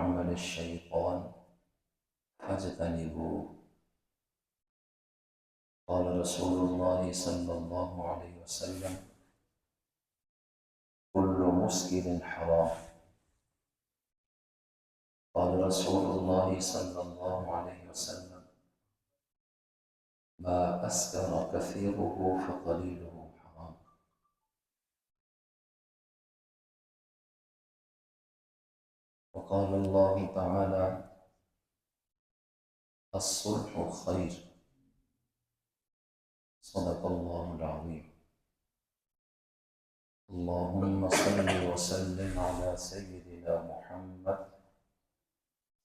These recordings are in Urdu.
عمل الشيطان فاجتنبوه. قال رسول الله صلى الله عليه وسلم: كل مسكر حرام. قال رسول الله صلى الله عليه وسلم: ما أسكر كثيره فقليله حرام. وقال الله تعالى: الصلح خير. صدق الله العظيم. اللهم صل وسلم على سيدنا محمد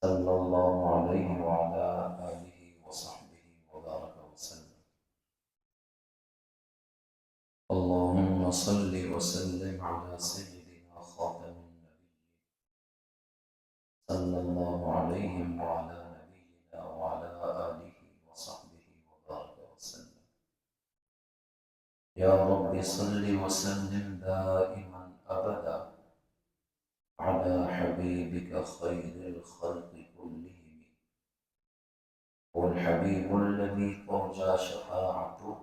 صلى الله عليه وعلى آله وصحبه وبارك وسلم. اللهم صل وسلم على سيدنا خاتم النبيين صلى الله عليه وعلى نبينا وعلى آله وصحبه وبارك وسلم. يا رب صل وسلم دائما أبدا على حبيبك خير الخلق كلهم، والحبيب الذي ترجى شفاعته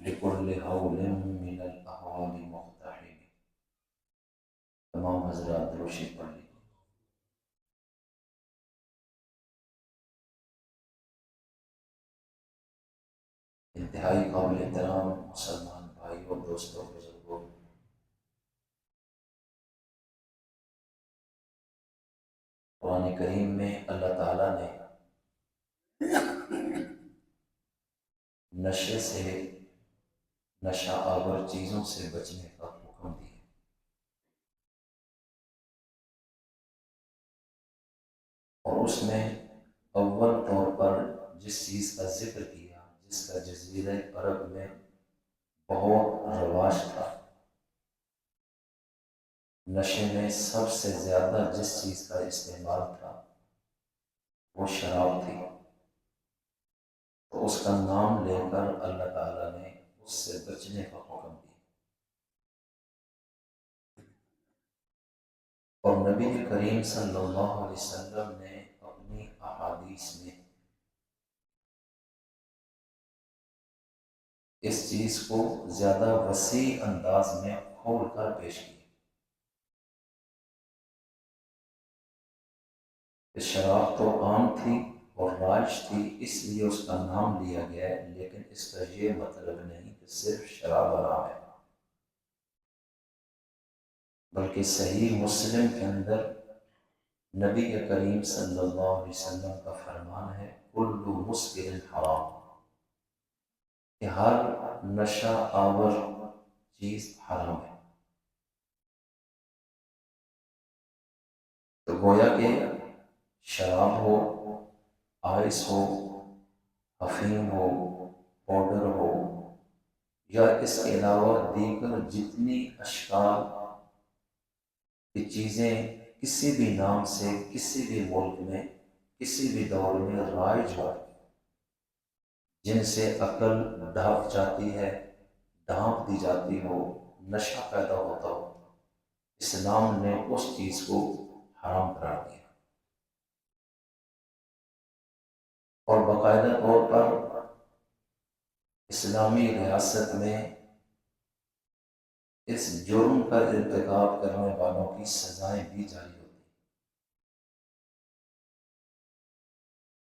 لكل هول من الأهوال مقتحم. تمام حضرات درود پڑھ لیجیے۔ انتہائی قابل احترام مسلمان بھائیوں، دوستوں، بزرگوں، قرآن کریم میں اللہ تعالیٰ نے نشے سے، نشہ آور چیزوں سے بچنے کا حکم دیا۔ اور اس میں اول طور پر جس چیز کا ذکر کیا، جس کا جزیرہ عرب میں بہت رواج تھا، نشے میں سب سے زیادہ جس چیز کا استعمال تھا وہ شراب تھی، تو اس کا نام لے کر اللہ تعالیٰ نے اس سے بچنے کا حکم دیا۔ اور نبی کریم صلی اللہ علیہ وسلم نے اپنی احادیث میں اس چیز کو زیادہ وسیع انداز میں کھول کر پیش کیا۔ شراب تو عام تھی اور رائج تھی، اس لیے اس کا نام لیا گیا ہے، لیکن اس کا یہ مطلب نہیں کہ صرف شراب حرام ہے، بلکہ صحیح مسلم کے اندر نبی کریم صلی اللہ علیہ وسلم کا فرمان ہے: کل مسکر حرام، کہ ہر نشہ آور چیز حرام ہے۔ تو گویا کہ شراب ہو، آئس ہو، افیم ہو، پاؤڈر ہو، یا اس کے علاوہ دیگر جتنی اشکال کی چیزیں کسی بھی نام سے کسی بھی ملک میں کسی بھی دور میں رائج ہو، جن سے عقل ڈھک جاتی ہے، ڈھانپ دی جاتی ہو، نشہ پیدا ہوتا ہو، اسلام نے اس چیز کو حرام قرار دیا۔ اور باقاعدہ طور پر اسلامی ریاست میں اس جرم کا ارتکاب کرنے والوں کی سزائیں بھی جاری ہوتی ہیں۔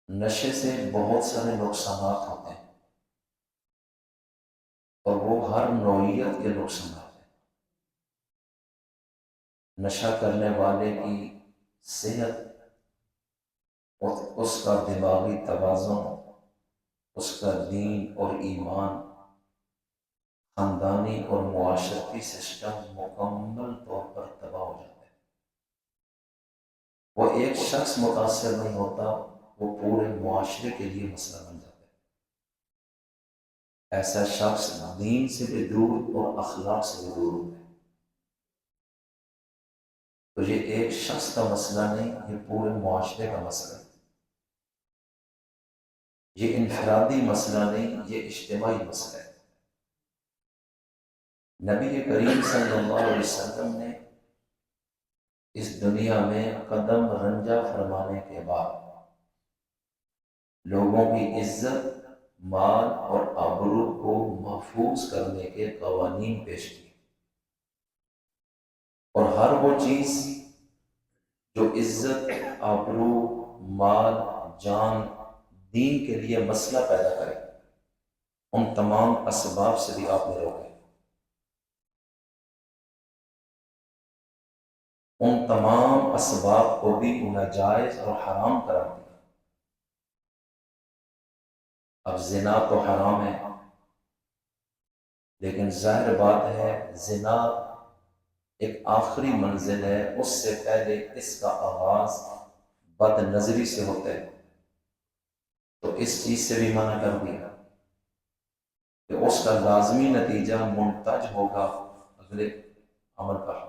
نشے سے بہت سارے نقصانات ہوتے ہیں، اور وہ ہر نوعیت کے نقصانات ہیں۔ نشہ کرنے والے کی صحت، اس کا دماغی توازن، اس کا دین اور ایمان، خاندانی اور معاشرتی سسٹم مکمل طور پر تباہ ہو جاتا ہے۔ وہ ایک شخص متاثر نہیں ہوتا، وہ پورے معاشرے کے لیے مسئلہ بن جاتا ہے۔ ایسا شخص دین سے بھی دور اور اخلاق سے بھی دور ہوتا ہے۔ تو یہ ایک شخص کا مسئلہ نہیں، یہ پورے معاشرے کا مسئلہ ہے۔ یہ انفرادی مسئلہ نہیں، یہ اجتماعی مسئلہ ہے۔ نبی کریم صلی اللہ علیہ وسلم نے اس دنیا میں قدم رنجہ فرمانے کے بعد لوگوں کی عزت، مال اور آبرو کو محفوظ کرنے کے قوانین پیش کیے، اور ہر وہ چیز جو عزت، آبرو، مال، جان، دین کے لیے مسئلہ پیدا کرے، ان تمام اسباب سے بھی آپ نے روکے، ان تمام اسباب کو بھی ناجائز اور حرام قرار دیا۔ اب زنا تو حرام ہے، لیکن ظاہر بات ہے زنا ایک آخری منزل ہے، اس سے پہلے اس کا آغاز بد نظری سے ہوتا ہے، تو اس چیز سے بھی منع کر دیا کہ اس کا لازمی نتیجہ منتج ہوگا اگلے عمل کا،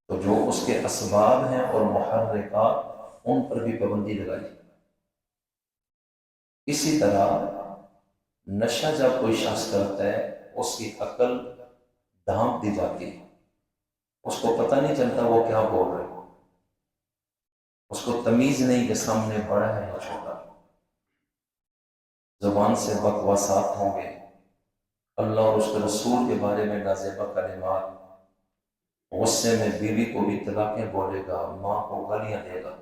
تو جو اس کے اسباب ہیں اور محرکات، ان پر بھی پابندی لگائی۔ اسی طرح نشہ جب کوئی شخص کرتا ہے، اس کی عقل ڈھانپ دی جاتی ہے، اس کو پتہ نہیں چلتا وہ کیا بول رہے ہو، اس کو تمیز نہیں کہ سامنے بڑا ہے یا چھوٹا، زبان سے بکواسات ہوں گے، اللہ اور اس کے رسول کے بارے میں نازیبہ کلمات، غصے میں بیوی کو بھی طلاقیں بولے گا، ماں کو گالیاں دے گا۔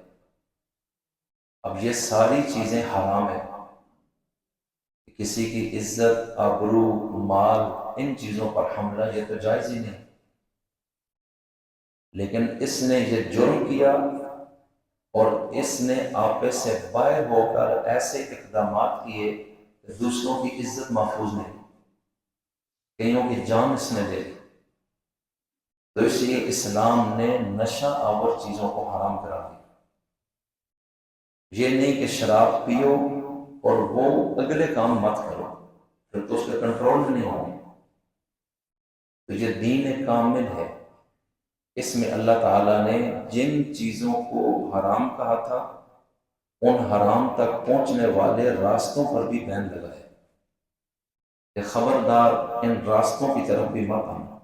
اب یہ ساری چیزیں حرام ہیں، کسی کی عزت، آبرو، مال، ان چیزوں پر حملہ یہ تو جائز ہی نہیں، لیکن اس نے یہ جرم کیا اور اس نے آپے سے باہر ہو کر ایسے اقدامات کیے کہ دوسروں کی عزت محفوظ نہیں، کئیوں کی جان اس نے لے لی، تو اس لیے اسلام نے نشہ آور چیزوں کو حرام کرا دیا۔ یہ نہیں کہ شراب پیو اور وہ اگلے کام مت کرو، پھر تو اس کے کنٹرول میں نہیں ہوگی، تو یہ دین کامل ہے۔ اس میں اللہ تعالیٰ نے جن چیزوں کو حرام کہا تھا، ان حرام تک پہنچنے والے راستوں پر بھی بین لگا ہے کہ خبردار ان راستوں کی طرف بھی مت آنا۔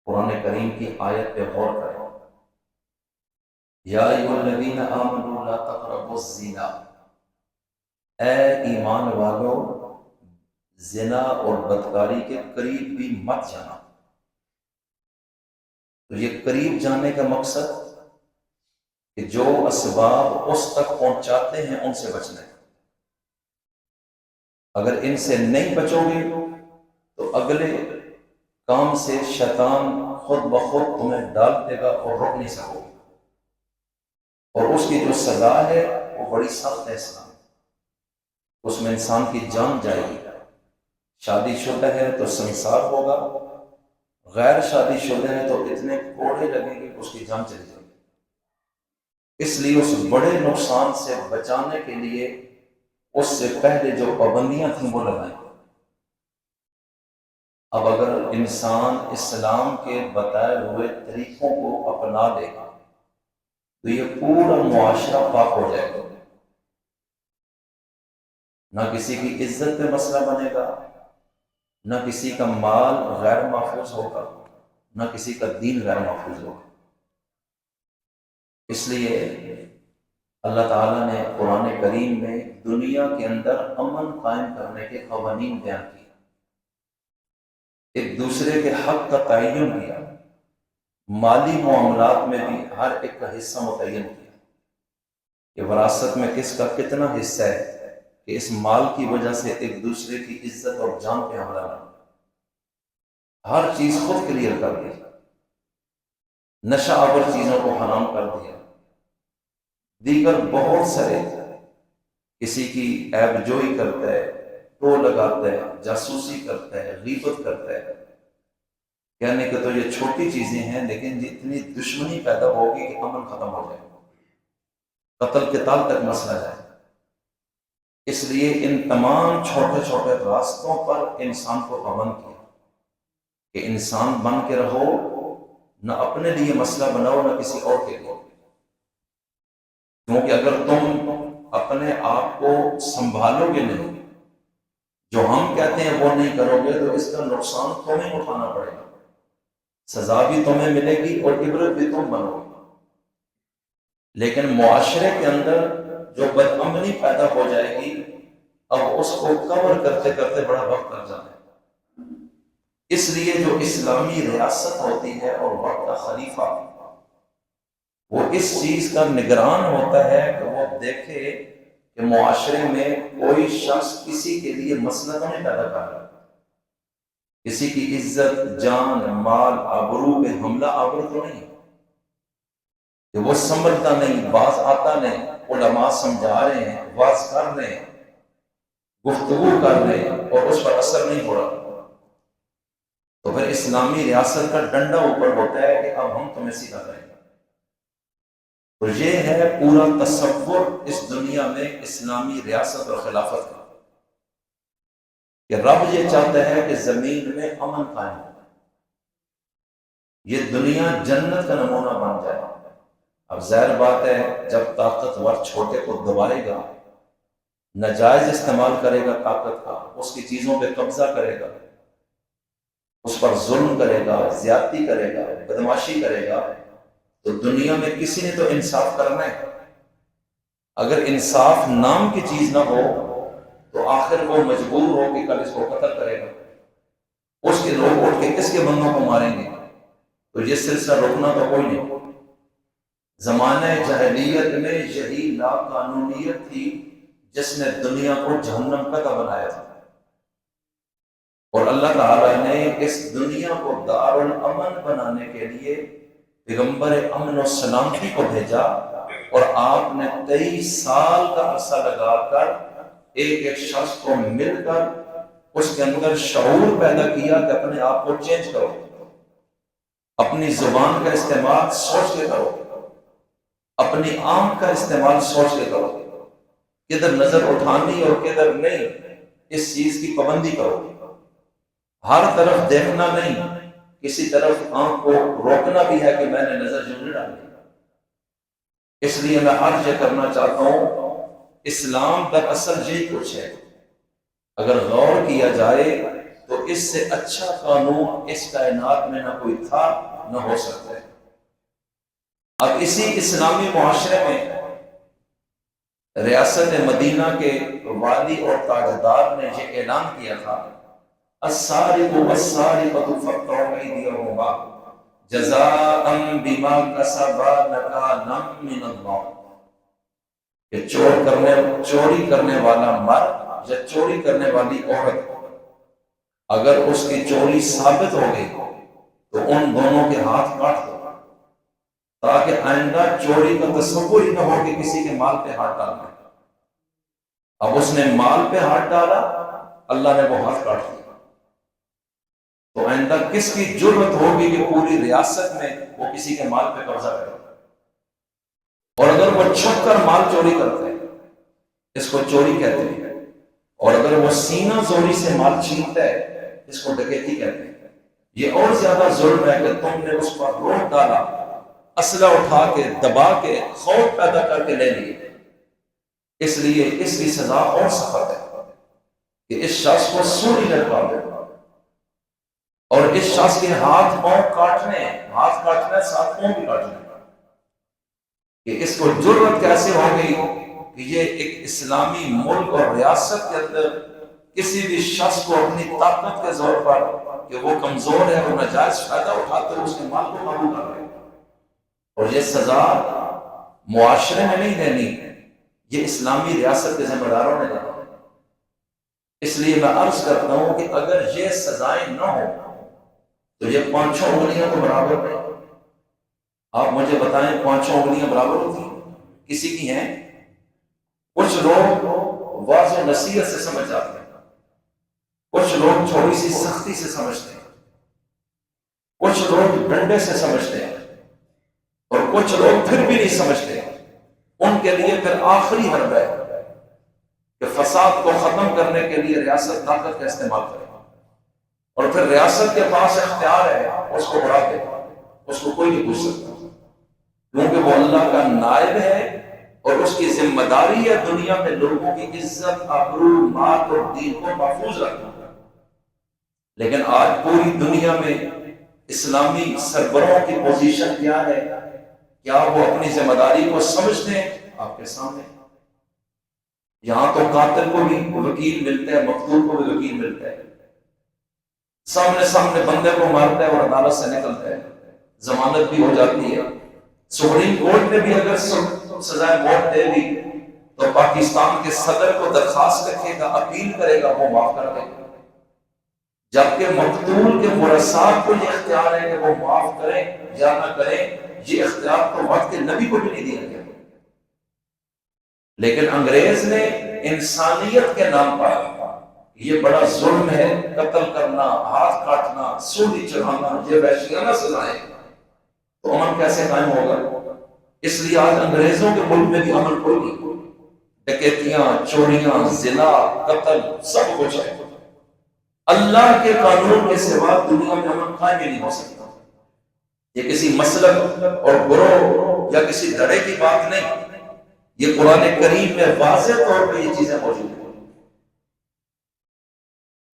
قرآن کریم کی آیت پہ غور کریں، یا ایھا الذین آمنوا لا تقربوا الزنا، اے ایمان والو زنا اور بدکاری کے قریب بھی مت جانا۔ تو یہ قریب جانے کا مقصد کہ جو اسباب اس تک پہنچاتے ہیں ان سے بچنا ہے، اگر ان سے نہیں بچو گے تو اگلے کام سے شیطان خود بخود تمہیں ڈال دے گا اور روک نہیں سکو گے، اور اس کی جو سزا ہے وہ بڑی سخت ہے اسلام، اس میں انسان کی جان جائے گی۔ شادی شدہ ہے تو سنسار ہوگا، غیر شادی شدہ ہے تو اتنے کوڑے لگیں گے کہ اس کی جان چلی جائے گی۔ اس لیے اس بڑے نقصان سے بچانے کے لیے اس سے پہلے جو پابندیاں تھیں وہ لگائیں۔ اب اگر انسان اسلام کے بتائے ہوئے طریقوں کو اپنا لے گا تو یہ پورا معاشرہ پاک ہو جائے گا، نہ کسی کی عزت پہ مسئلہ بنے گا، نہ کسی کا مال غیر محفوظ ہوگا، نہ کسی کا دین غیر محفوظ ہوگا۔ اس لیے اللہ تعالیٰ نے قرآن کریم میں دنیا کے اندر امن قائم کرنے کے قوانین بیان کیے، ایک دوسرے کے حق کا تعین کیا، مالی معاملات میں بھی ہر ایک کا حصہ متعین کیا کہ وراثت میں کس کا کتنا حصہ ہے، کہ اس مال کی وجہ سے ایک دوسرے کی عزت اور جان پہ حملہ نہ ہو۔ ہر چیز خود کلیئر کر دی، نشہ آور چیزوں کو حرام کر دیا، دیگر بہت سارے، کسی کی عیب جوئی کرتا ہے، ٹو لگاتا ہے، جاسوسی کرتا ہے، غیبت کرتا ہے، کہنے کہ تو یہ چھوٹی چیزیں ہیں، لیکن جتنی دشمنی پیدا ہوگی کہ امن ختم ہو جائے، قتل قتال تک مسئلہ جائے۔ اس لیے ان تمام چھوٹے چھوٹے راستوں پر انسان کو پابند کیا کہ انسان بن کے رہو، نہ اپنے لیے مسئلہ بناؤ نہ کسی اور کے لیے، کیونکہ اگر تم اپنے آپ کو سنبھالو گے نہیں، جو ہم کہتے ہیں وہ نہیں کرو گے، تو اس کا نقصان تمہیں اٹھانا پڑے گا۔ سزا بھی تمہیں ملے گی اور عبرت بھی تم بنو گے۔ لیکن معاشرے کے اندر جو بد امنی پیدا ہو جائے گی، اب اس کو کور کرتے کرتے بڑا وقت لگ جاتا ہے۔ اس لیے جو اسلامی ریاست ہوتی ہے اور وقت کا خلیفہ، وہ اس چیز کا نگران ہوتا ہے کہ وہ دیکھے کہ معاشرے میں کوئی شخص کسی کے لیے مسئلہ تو نہیں پیدا کر رہا، کسی کی عزت، جان، مال، آبرو پہ حملہ آور تو نہیں، کہ وہ سنبھلتا نہیں، باز آتا نہیں، علماء سمجھا رہے ہیں، واز کر رہے ہیں، گفتگو کر رہے ہیں اور اس پر اثر نہیں ہو رہا، تو پھر اسلامی ریاست کا ڈنڈا اوپر ہوتا ہے کہ اب ہم تمہیں سیدھا کریں گے۔ تو یہ ہے پورا تصور اس دنیا میں اسلامی ریاست اور خلافت کا، کہ رب یہ چاہتا ہے کہ زمین میں امن قائم ہو، یہ دنیا جنت کا نمونہ بن جائے۔ اب ظاہر بات ہے جب طاقتور چھوٹے کو دبائے گا، ناجائز استعمال کرے گا طاقت کا، اس کی چیزوں پہ قبضہ کرے گا، اس پر ظلم کرے گا، زیادتی کرے گا، بدماشی کرے گا، تو دنیا میں کسی نے تو انصاف کرنا ہے۔ اگر انصاف نام کی چیز نہ ہو تو آخر وہ مجبور ہو کہ کل اس کو قتل کرے گا، اس کے لوگ اٹھ کے کس کے بندوں کو ماریں گے، تو یہ سلسلہ روکنا تو کوئی نہیں۔ زمانہ جاہلیت میں یہی لا قانونیت تھی جس نے دنیا کو جہنم کا بنایا تھا، اور اللہ تعالیٰ نے اس دنیا کو دار الامن بنانے کے لیے پیغمبر امن و سلامتی کو بھیجا، اور آپ نے 23 سال کا عرصہ لگا کر ایک ایک شخص کو مل کر اس کے اندر شعور پیدا کیا کہ اپنے آپ کو چینج کرو، اپنی زبان کا استعمال سوچ کے کرو، اپنی آنکھ کا استعمال سوچ کے کرو، کدھر نظر اٹھانی اور کدھر نہیں، اس چیز کی پابندی کرو، ہر طرف دیکھنا نہیں، کسی طرف آنکھ کو روکنا بھی ہے کہ میں نے نظر جو نہیں ڈالی۔ اس لیے میں عرض یہ کرنا چاہتا ہوں، اسلام دراصل یہی کچھ ہے، اگر غور کیا جائے تو اس سے اچھا قانون اس کائنات میں نہ کوئی تھا نہ ہو سکتا ہے۔ اب اسی اسلامی معاشرے میں ریاست مدینہ کے والی اور تاجدار نے یہ اعلان کیا تھا، السارق والسارقة فاقطعوا أيديهما جزاء بما كسبا نكالا من اللہ، کہ چوری کرنے والا مرد یا چوری کرنے والی عورت اگر اس کی چوری ثابت ہو گئی تو ان دونوں کے ہاتھ کاٹ دو، تاکہ آئندہ چوری کا تصور ہی نہ ہو کہ کسی کے مال پہ ہاتھ ڈالنا ہے۔ اب اس نے مال پہ ہاتھ ڈالا، اللہ نے وہ ہاتھ کاٹ دیا، تو آئندہ کس کی جرأت ہوگی کہ پوری ریاست میں وہ کسی کے مال پہ قبضہ کرے؟ اور اگر وہ چھپ کر مال چوری کرتے ہیں، اس کو چوری کہتے ہیں، اور اگر وہ سینہ زوری سے مال چھینتا ہے، اس کو ڈکیتی کہتے ہیں۔ یہ اور زیادہ ظلم ہے کہ تم نے اس پر روک ڈالا، اسلحہ اٹھا کے، دبا کے، خوف پیدا کر کے لے لیے، اس لیے اس کی سزا اور سخت ہے کہ اس شخص کو سولی لٹکا دو، اور اس شخص کے ہاتھ پاؤں کاٹنے، ہاتھ کاٹنا ساتھ پاؤں بھی کاٹنے، کہ اس کو جرأت کیسے ہو گئی کہ یہ ایک اسلامی ملک اور ریاست کے اندر کسی بھی شخص کو اپنی طاقت کے زور پر کہ وہ کمزور ہے، وہ ناجائز فائدہ اٹھاتے ہوئے اس کے مال کو قابو کر رہے ہیں، اور یہ سزا معاشرے میں نہیں دینی، یہ اسلامی ریاست کے ذمہ داروں نے دینا۔ اس لیے میں عرض کرتا ہوں کہ اگر یہ سزائیں نہ ہوں تو یہ پانچوں انگلیاں تو برابر نہیں۔ آپ مجھے بتائیں، پانچوں انگلیاں برابر ہوتی ہیں؟ کسی کی ہیں؟ کچھ لوگ واضح و نصیحت سے سمجھ جاتے ہیں، کچھ لوگ تھوڑی سی سختی سے سمجھتے ہیں، کچھ لوگ ڈنڈے سے سمجھتے ہیں، اور کچھ لوگ پھر بھی نہیں سمجھتے۔ ان کے لیے پھر آخری حرب ہے کہ فساد کو ختم کرنے کے لیے ریاست طاقت کا استعمال کرے، اور پھر ریاست کے پاس اختیار ہے اس کو بڑھا دے، اس کو کوئی نہیں پوچھ سکتا، کیونکہ وہ اللہ کا نائب ہے، اور اس کی ذمہ داری ہے دنیا میں لوگوں کی عزت، آبرو، مال اور دین کو محفوظ رکھنا۔ لیکن آج پوری دنیا میں اسلامی سربراہوں کی پوزیشن کیا ہے، کیا وہ اپنی ذمہ داری کو سمجھتے ہیں؟ آپ کے سامنے یہاں تو قاتل کو بھی وکیل ملتا ہے، مقتول کو بھی وکیل ملتا ہے، سامنے سامنے بندے کو مارتا ہے اور عدالت سے نکلتا ہے، ضمانت بھی ہو جاتی ہے۔ سپریم کورٹ نے بھی اگر سزائے موت دے دی تو پاکستان کے صدر کو درخواست رکھے گا، اپیل کرے گا، وہ معاف کر دے گا، جبکہ مقتول کے ورثاء کو یہ اختیار ہے کہ وہ معاف کریں یا نہ کریں۔ یہ اختیار تو وقت کے نبی کو بھی نہیں دیا گیا، لیکن انگریز نے انسانیت کے نام پر یہ بڑا ظلم ہے، قتل کرنا، ہاتھ کاٹنا، سولی چڑھانا، یہ وحشیانہ سزائیں، تو امن کیسے قائم ہوگا؟ اس لیے آج انگریزوں کے ملک میں بھی امن کوئی نہیں، ڈکیتیاں، چوریاں، زنا، قتل، سب کچھ ہے۔ اللہ کے قانون کے سوا دنیا میں امن قائم ہی نہیں ہو سکتا۔ یہ کسی مسلک اور گروہ یا کسی دھڑے کی بات نہیں، یہ قرآن کریم میں واضح طور پہ یہ چیزیں موجود ہیں۔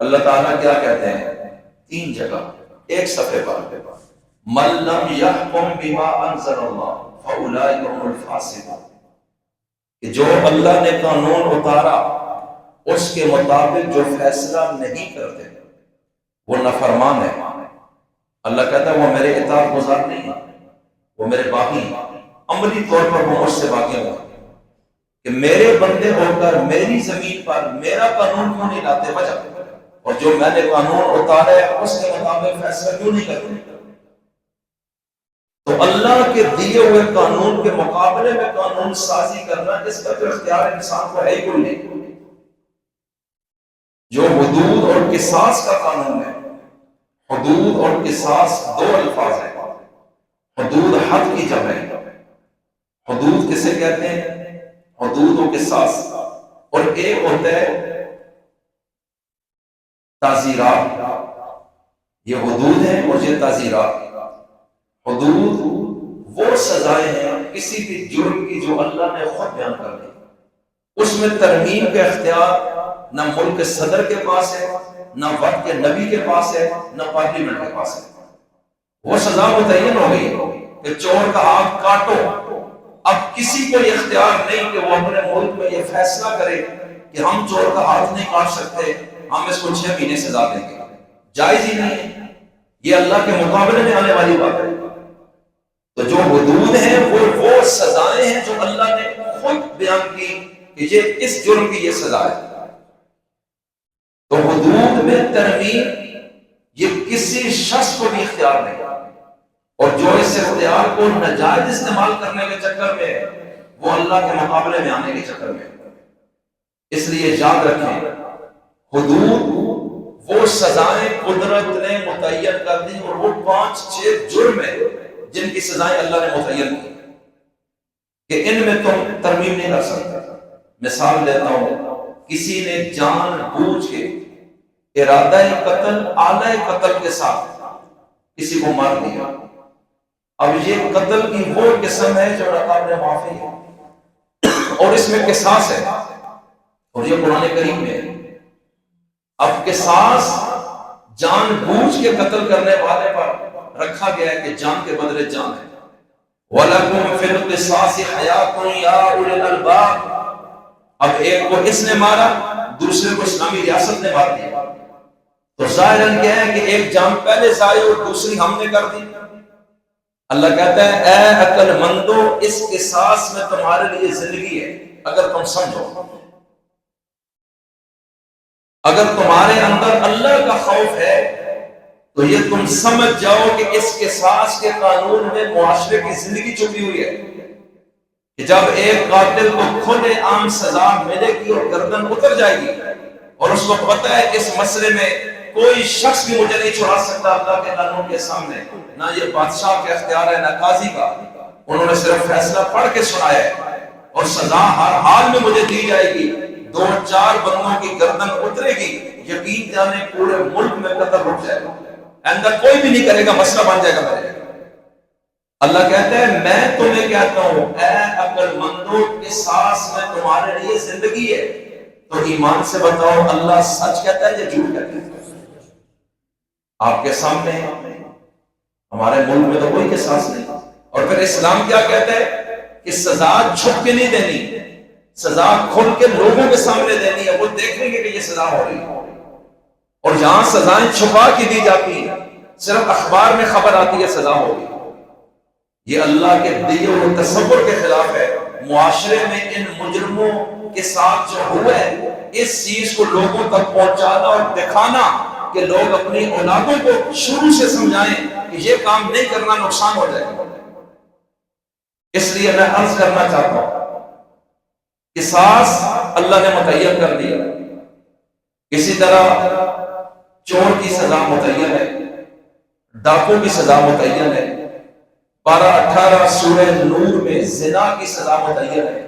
اللہ تعالیٰ کیا کہتے ہیں 3 جگہ ایک صفحے پر، مَن لَّمْ يَحْكُم بِمَا أَنزَلَ اللَّهُ فَأُولَٰئِكَ هُمُ الْفَاسِقُونَ، کہ جو اللہ نے قانون اتارا اس کے مطابق جو فیصلہ نہیں کرتے وہ نافرمان ہے۔ اللہ کہتا ہے وہ میرے اطاعت گزار نہیں ہے، وہ میرے باغی ہیں، عملی طور پر وہ مجھ سے باغی ہیں کہ میرے بندے ہو کر میری زمین پر میرا قانون کیوں نہیں لاتے، وجہ، اور جو میں نے قانون اتارا ہے اس کے مطابق فیصلہ کیوں نہیں کرتے۔ تو اللہ کے دیے ہوئے قانون کے مقابلے میں قانون سازی کرنا، اس کا تو اختیار انسان کو ہے ہی کوئی نہیں۔ جو حدود اور قصاص کا قانون ہے، حدود اور قصاص 2 الفاظ ہیں، حدود حد کی جمع ہے، حدود کسے کہتے ہیں؟ حدود و قصاص، اور ایک ہوتا ہے تعزیرات، یہ حدود ہیں اور یہ تعزیرات۔ حدود وہ سزائیں ہیں کسی بھی جرم کی جو اللہ نے خود بیان کر دی، اس میں ترمیم کا اختیار نہ ملک صدر کے پاس ہے، نہ وقت کے نبی کے پاس ہے، نہ پارلیمنٹ کے پاس ہے۔ وہ سزا متعین ہو گئی کہ چور کا ہاتھ کاٹو، اب کسی کو یہ اختیار نہیں کہ وہ اپنے ملک میں یہ فیصلہ کرے کہ ہم چور کا ہاتھ نہیں کاٹ سکتے، ہم اس کو 6 مہینے سزا دیں گے، جائز ہی نہیں ہے، یہ اللہ کے مقابلے میں آنے والی بات ہے۔ تو جو حدود ہیں وہ سزائیں ہیں جو اللہ نے خود بیان کی کہ یہ اس جرم کی یہ سزا ہے۔ تو حدود میں ترمیم یہ کسی شخص کو بھی اختیار نہیں، اور جو اس اختیار کو ناجائز استعمال کرنے کے چکر میں ہے وہ اللہ کے مقابلے میں آنے کے چکر میں ہے۔ اس لیے یاد رکھیں حدود وہ سزائیں قدرت نے متعین کر دی، اور وہ 5-6 جرم ہیں جن کی سزائیں اللہ نے متعین کی کہ ان میں تم ترمیم نہیں کر سکتے۔ مثال دیتا ہوں، کسی نے جان بوجھ کے ارادہ قتل، آلہ قتل کے ساتھ کسی کو مار دیا، اب یہ قتل کی وہ قسم ہے جو ناقابل معافی ہے، اور اس میں قصاص ہے، اور یہ قرآن کریم میں ہے۔ اب قصاص جان بوجھ کے قتل کرنے والے پر رکھا گیا ہے کہ جان کے بدلے جان ہے۔ وَلَكُمْ فِي الْقِصَاصِ حَيَاةٌ يَا أُولِي الْأَلْبَابِ، اب ایک کو اس نے مارا، دوسرے کو اسلامی ریاست نے مار دیا، تو ظاہراً کیا ہے کہ ایک جان پہلے ضائع اور دوسری ہم نے کر دی۔ اللہ کہتا ہے اے عقل مندو، اس قصاص میں تمہارے لیے زندگی ہے اگر تم سمجھو، اگر تمہارے اندر اللہ کا خوف ہے تو یہ تم سمجھ جاؤ کہ اس قصاص کے قانون میں معاشرے کی زندگی چھپی ہوئی ہے، کہ جب ایک قاتل کو کھلے عام سزا ملے گی اور گردن اتر جائے گی، اور اس کو پتہ ہے اس مسئلے میں کوئی شخص بھی مجھے نہیں چھڑا سکتا اللہ کے قانون کے سامنے، نہ یہ بادشاہ کا اختیار ہے نہ قاضی کا، انہوں نے صرف فیصلہ پڑھ کے سنایا ہے، اور سزا ہر حال میں مجھے دی جائے گی، 2-4 بندوں کی گردن اترے گی، یقین جانے پورے ملک میں قتل رک جائے گا، اندر کوئی بھی نہیں کرے گا، مسئلہ بن جائے گا میرے۔ اللہ کہتا ہے میں تمہیں کہتا ہوں اے عقل مندو، قصاص میں تمہارے لیے زندگی ہے، تو ایمان سے بتاؤ اللہ سچ کہتا ہے یا جھوٹ کہتا ہے؟ آپ کے سامنے ہمارے ملک میں تو کوئی قصاص نہیں. اور پھر اسلام کیا کہتا ہے کہ سزا چھپ کے نہیں دینی، سزا کھل کے لوگوں کے سامنے دینی ہے، وہ دیکھیں گے کہ یہ سزا ہو رہی ہے. اور جہاں سزائیں چھپا کے دی جاتی ہیں، صرف اخبار میں خبر آتی ہے سزا ہوگی، یہ اللہ کے دیے ہوئے تصور کے خلاف ہے. معاشرے میں ان مجرموں کے ساتھ جو ہوا ہے، اس چیز کو لوگوں تک پہنچانا اور دکھانا کہ لوگ اپنی اولادوں کو شروع سے سمجھائیں کہ یہ کام نہیں کرنا، نقصان ہو جائے گا. اس لیے میں عرض کرنا چاہتا ہوں، قصاص اللہ نے متعین کر دیا. اسی طرح چور کی سزا متعین ہے، ڈاکو کی سزا متعین ہے. 12-18 سورہ نور میں زنا کی سزا متعین ہے.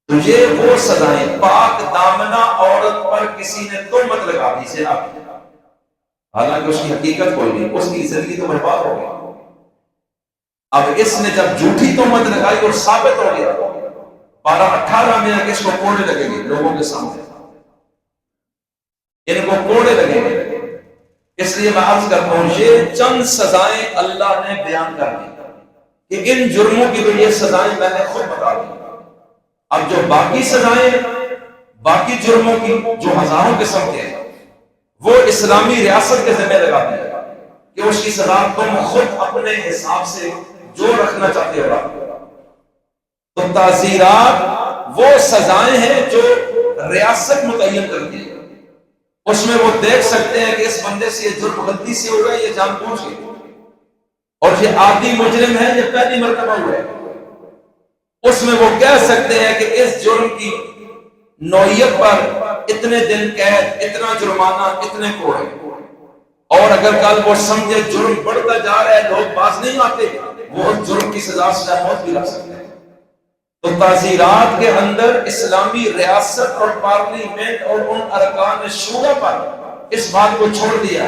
تو یہ وہ سزائیں، پاک دامنہ عورت پر کسی نے تہمت لگا دی زنا کی، حالانکہ اس کی حقیقت کوئی نہیں، اس کی زندگی تو برباد ہو گئی. اب اس نے جب جھوٹی تہمت لگائی اور ثابت ہو گیا، 12-18 میں اس کو کوڑے لگیں گے لوگوں کے سامنے، ان کو کوڑے لگیں گے. اس لیے میں عرض کرتا ہوں، یہ چند سزائیں اللہ نے بیان کر دی کہ ان جرموں کی تو یہ سزائیں میں نے خود بتا دی. اب جو باقی سزائیں باقی جرموں کی جو ہزاروں قسم کے ہیں، وہ اسلامی ریاست کے ذمہ لگا دی کہ اس کی سزا تم خود اپنے حساب سے جو رکھنا چاہتے ہو رکھو. تو تعزیرات وہ سزائیں ہیں جو ریاست متعین کرتی ہے. اس میں وہ دیکھ سکتے ہیں کہ اس بندے سے یہ جرم غلطی سے ہو گیا، یہ جان بوجھ کے، اور یہ عادی مجرم ہے، یہ پہلی مرتبہ ہوا ہے. اس میں وہ کہہ سکتے ہیں کہ اس جرم کی نوعیت پر اتنے دن قید، اتنا جرمانہ، اتنے کوڑے. اور اگر کل وہ سمجھے جرم بڑھتا جا رہا ہے، لوگ باز نہیں آتے، وہ جرم کی سزا سے موت بھی رکھ سکتے ہیں. تو تعزیرات کے اندر اسلامی ریاست اور پارلیمنٹ اور ان ارکان شورا پر اس بات کو چھوڑ دیا،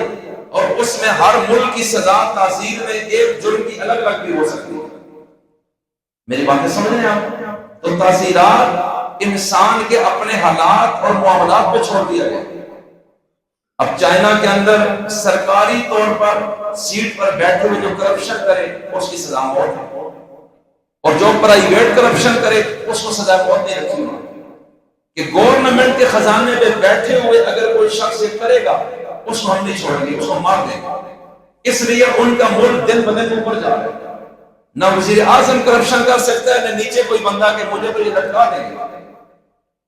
اور اس میں ہر ملک کی سزا تعزیر میں ایک جرم کی الگ الگ بھی ہو سکتی ہے. میری باتیں سمجھ رہے ہیں آپ؟ تو تعزیرات انسان کے اپنے حالات اور معاملات پہ چھوڑ دیا گیا. اب چائنا کے اندر سرکاری طور پر سیٹ پر بیٹھے ہوئے جو کرپشن کرے اس کی سزا موت ہے، اور جو پرائیویٹ کرپشن کرے اس کو سزا موت نہیں رکھی ہوئی. کہ گورنمنٹ کے خزانے پہ بیٹھے ہوئے اگر کوئی شخص یہ کرے گا، اس کو ہم نہیں چھوڑیں گے، اس کو مار دیں گے. اس لیے ان کا ملک دن بدن اوپر جا رہا ہے. نہ وزیر اعظم کرپشن کر سکتا ہے، نہ نیچے کوئی بندہ کہ مجھے تو یہ لٹکا دیں گے.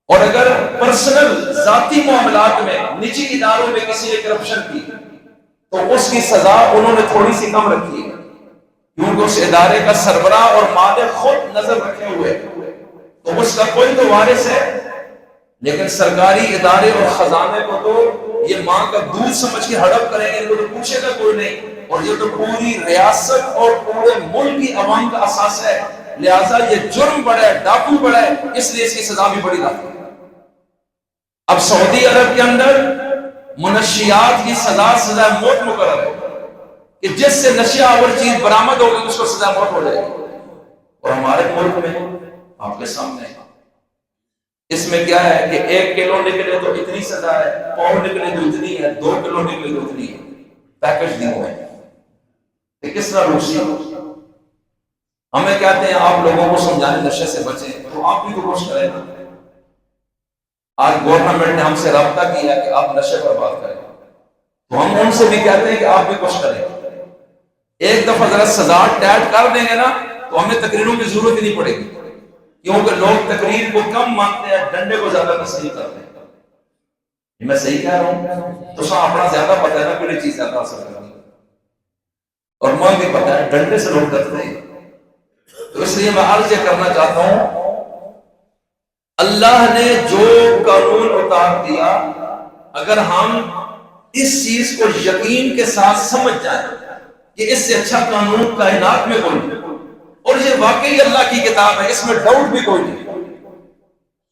اور اگر پرسنل ذاتی معاملات میں نجی اداروں میں کسی نے کرپشن کی تو اس کی سزا انہوں نے تھوڑی سی کم رکھی ہے، کیونکہ اس ادارے کا سربراہ اور مالک خود نظر رکھے ہوئے، تو اس کا کوئی تو وارث ہے. لیکن سرکاری ادارے اور خزانے کو تو یہ ماں کا دودھ سمجھ کے ہڑپ کریں گے، ان کو تو پوچھے گا کوئی نہیں. اور یہ تو پوری ریاست اور پورے ملک کی عوام کا اثاثہ ہے، لہٰذا یہ جرم بڑا ہے، ڈاکو بڑا ہے، اس لیے اس کی سزا بھی بڑی رہتی ہے. اب سعودی عرب کے اندر منشیات کی سزا موت مقرر ہے کہ جس سے نشہ آور چیز برآمد ہوگی اس کو سزا موت ہو جائے گی. اور ہمارے ملک میں آپ کے سامنے اس میں کیا ہے کہ 1 کلو نکلے تو اتنی سزا ہے، پاؤ نکلے تو اتنی ہے، 2 کلو نکلے تو اتنی ہے. پیکج دی ہوئے ہیں. کس طرح روسی ہمیں کہتے ہیں آپ لوگوں کو سمجھانے نشے سے بچیں، تو آپ بھی تو کوشش کریں نا. آج گورنمنٹ نے ہم سے رابطہ کیا کہ آپ نشے پر بات کریں، تو ہم ان سے بھی کہتے ہیں کہ آپ بھی کوشش کریں. ایک دفعہ ذرا سزا ٹیٹ کر دیں گے نا تو ہمیں تقریروں کی ضرورت ہی نہیں پڑے گی، کیونکہ لوگ تقریر کو کم مانتے ہیں، ڈنڈے کو زیادہ تسلیم کرتے ہیں. میں صحیح کہہ رہا ہوں؟ تو سا اپنا زیادہ پتہ ہے نا کوئی چیز زیادہ اثر کرتی ہے، اور ماں بھی پتہ ہے ڈنڈے سے لوگ ڈرتے ہیں. تو اس لیے میں عرض یہ کرنا چاہتا ہوں، اللہ نے جو قانون اتار دیا، اگر ہم اس چیز کو یقین کے ساتھ سمجھ جائیں کہ اس سے اچھا قانون کائنات میں کوئی نہیں، اور یہ واقعی اللہ کی کتاب ہے، اس میں ڈاؤٹ بھی کوئی نہیں،